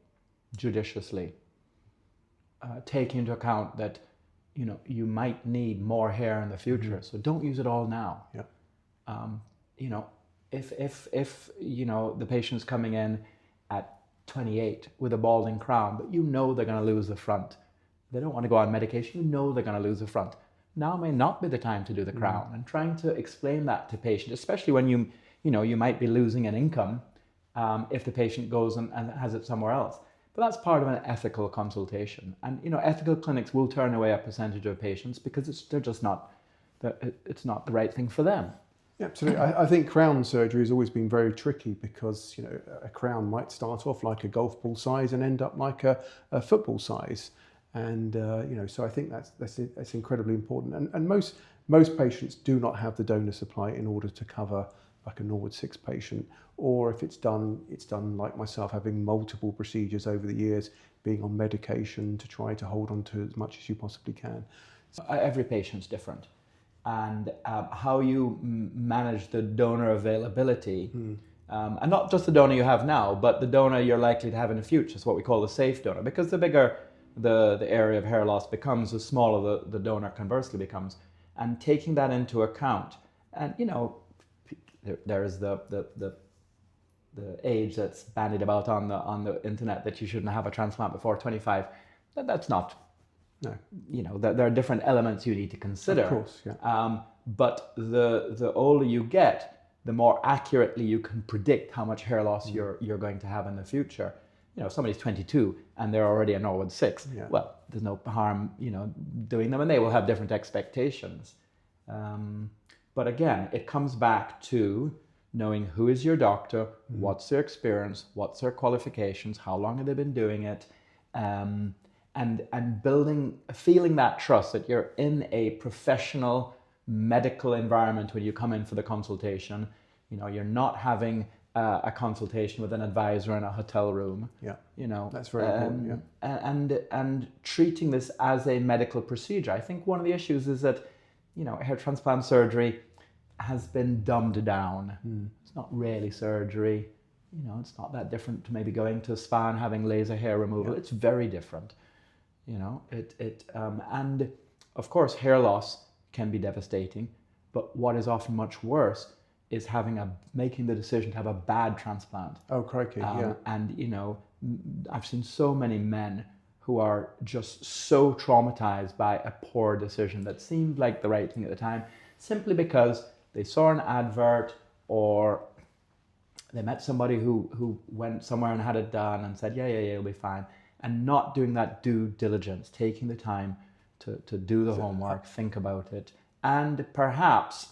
judiciously, taking into account that you might need more hair in the future, so don't use it all now. Yeah. If the patient's coming in at 28 with a balding crown, but they're going to lose the front. They don't want to go on medication. They're going to lose the front. Now may not be the time to do the crown, and trying to explain that to patients, especially when you might be losing an income if the patient goes and has it somewhere else. But that's part of an ethical consultation. And ethical clinics will turn away a percentage of patients because it's not the right thing for them. Yeah, absolutely. I think crown surgery has always been very tricky because a crown might start off like a golf ball size and end up like a football size, and so I think that's incredibly important. And most patients do not have the donor supply in order to cover like a Norwood 6 patient, or if it's done like myself, having multiple procedures over the years, being on medication to try to hold on to as much as you possibly can. Every patient's different, and how you manage the donor availability, and not just the donor you have now, but the donor you're likely to have in the future. It's what we call the safe donor, because the bigger the area of hair loss becomes, the smaller the donor conversely becomes, and taking that into account. And you know, there is the age that's bandied about on the internet that you shouldn't have a transplant before 25. That's not. No. You know, there are different elements you need to consider. Of course, yeah. But the older you get, the more accurately you can predict how much hair loss you're going to have in the future. You know, if somebody's 22 and they're already a Norwood 6, well, there's no harm, you know, doing them, and they will have different expectations. But again, it comes back to knowing who is your doctor, what's their experience, what's their qualifications, how long have they been doing it, and feeling that trust that you're in a professional medical environment when you come in for the consultation. You know, you're not having a consultation with an advisor in a hotel room. Yeah, you know, that's very important. Yeah, and treating this as a medical procedure. I think one of the issues is that, you know, hair transplant surgery has been dumbed down. It's not really surgery. You know, it's not that different to maybe going to a spa and having laser hair removal. It's very different. You know, and of course, hair loss can be devastating, but what is often much worse is making the decision to have a bad transplant. Oh, crikey, yeah. And, you know, I've seen so many men who are just so traumatized by a poor decision that seemed like the right thing at the time, simply because they saw an advert or they met somebody who went somewhere and had it done and said, yeah, it'll be fine. And not doing that due diligence, taking the time to do the homework, think about it, and perhaps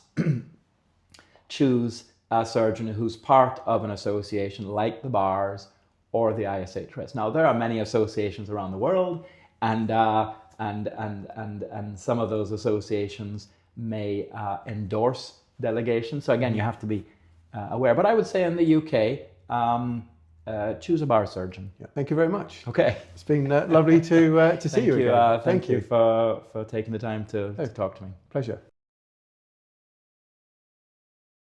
choose a surgeon who's part of an association like the BAHRS or the ISHRS. Now, there are many associations around the world, and some of those associations may endorse delegations. So again, you have to be aware. But I would say in the UK, choose a BAHRS surgeon. Yeah, thank you very much. Okay. It's been lovely to see you again. Thank you for taking the time to talk to me. Pleasure.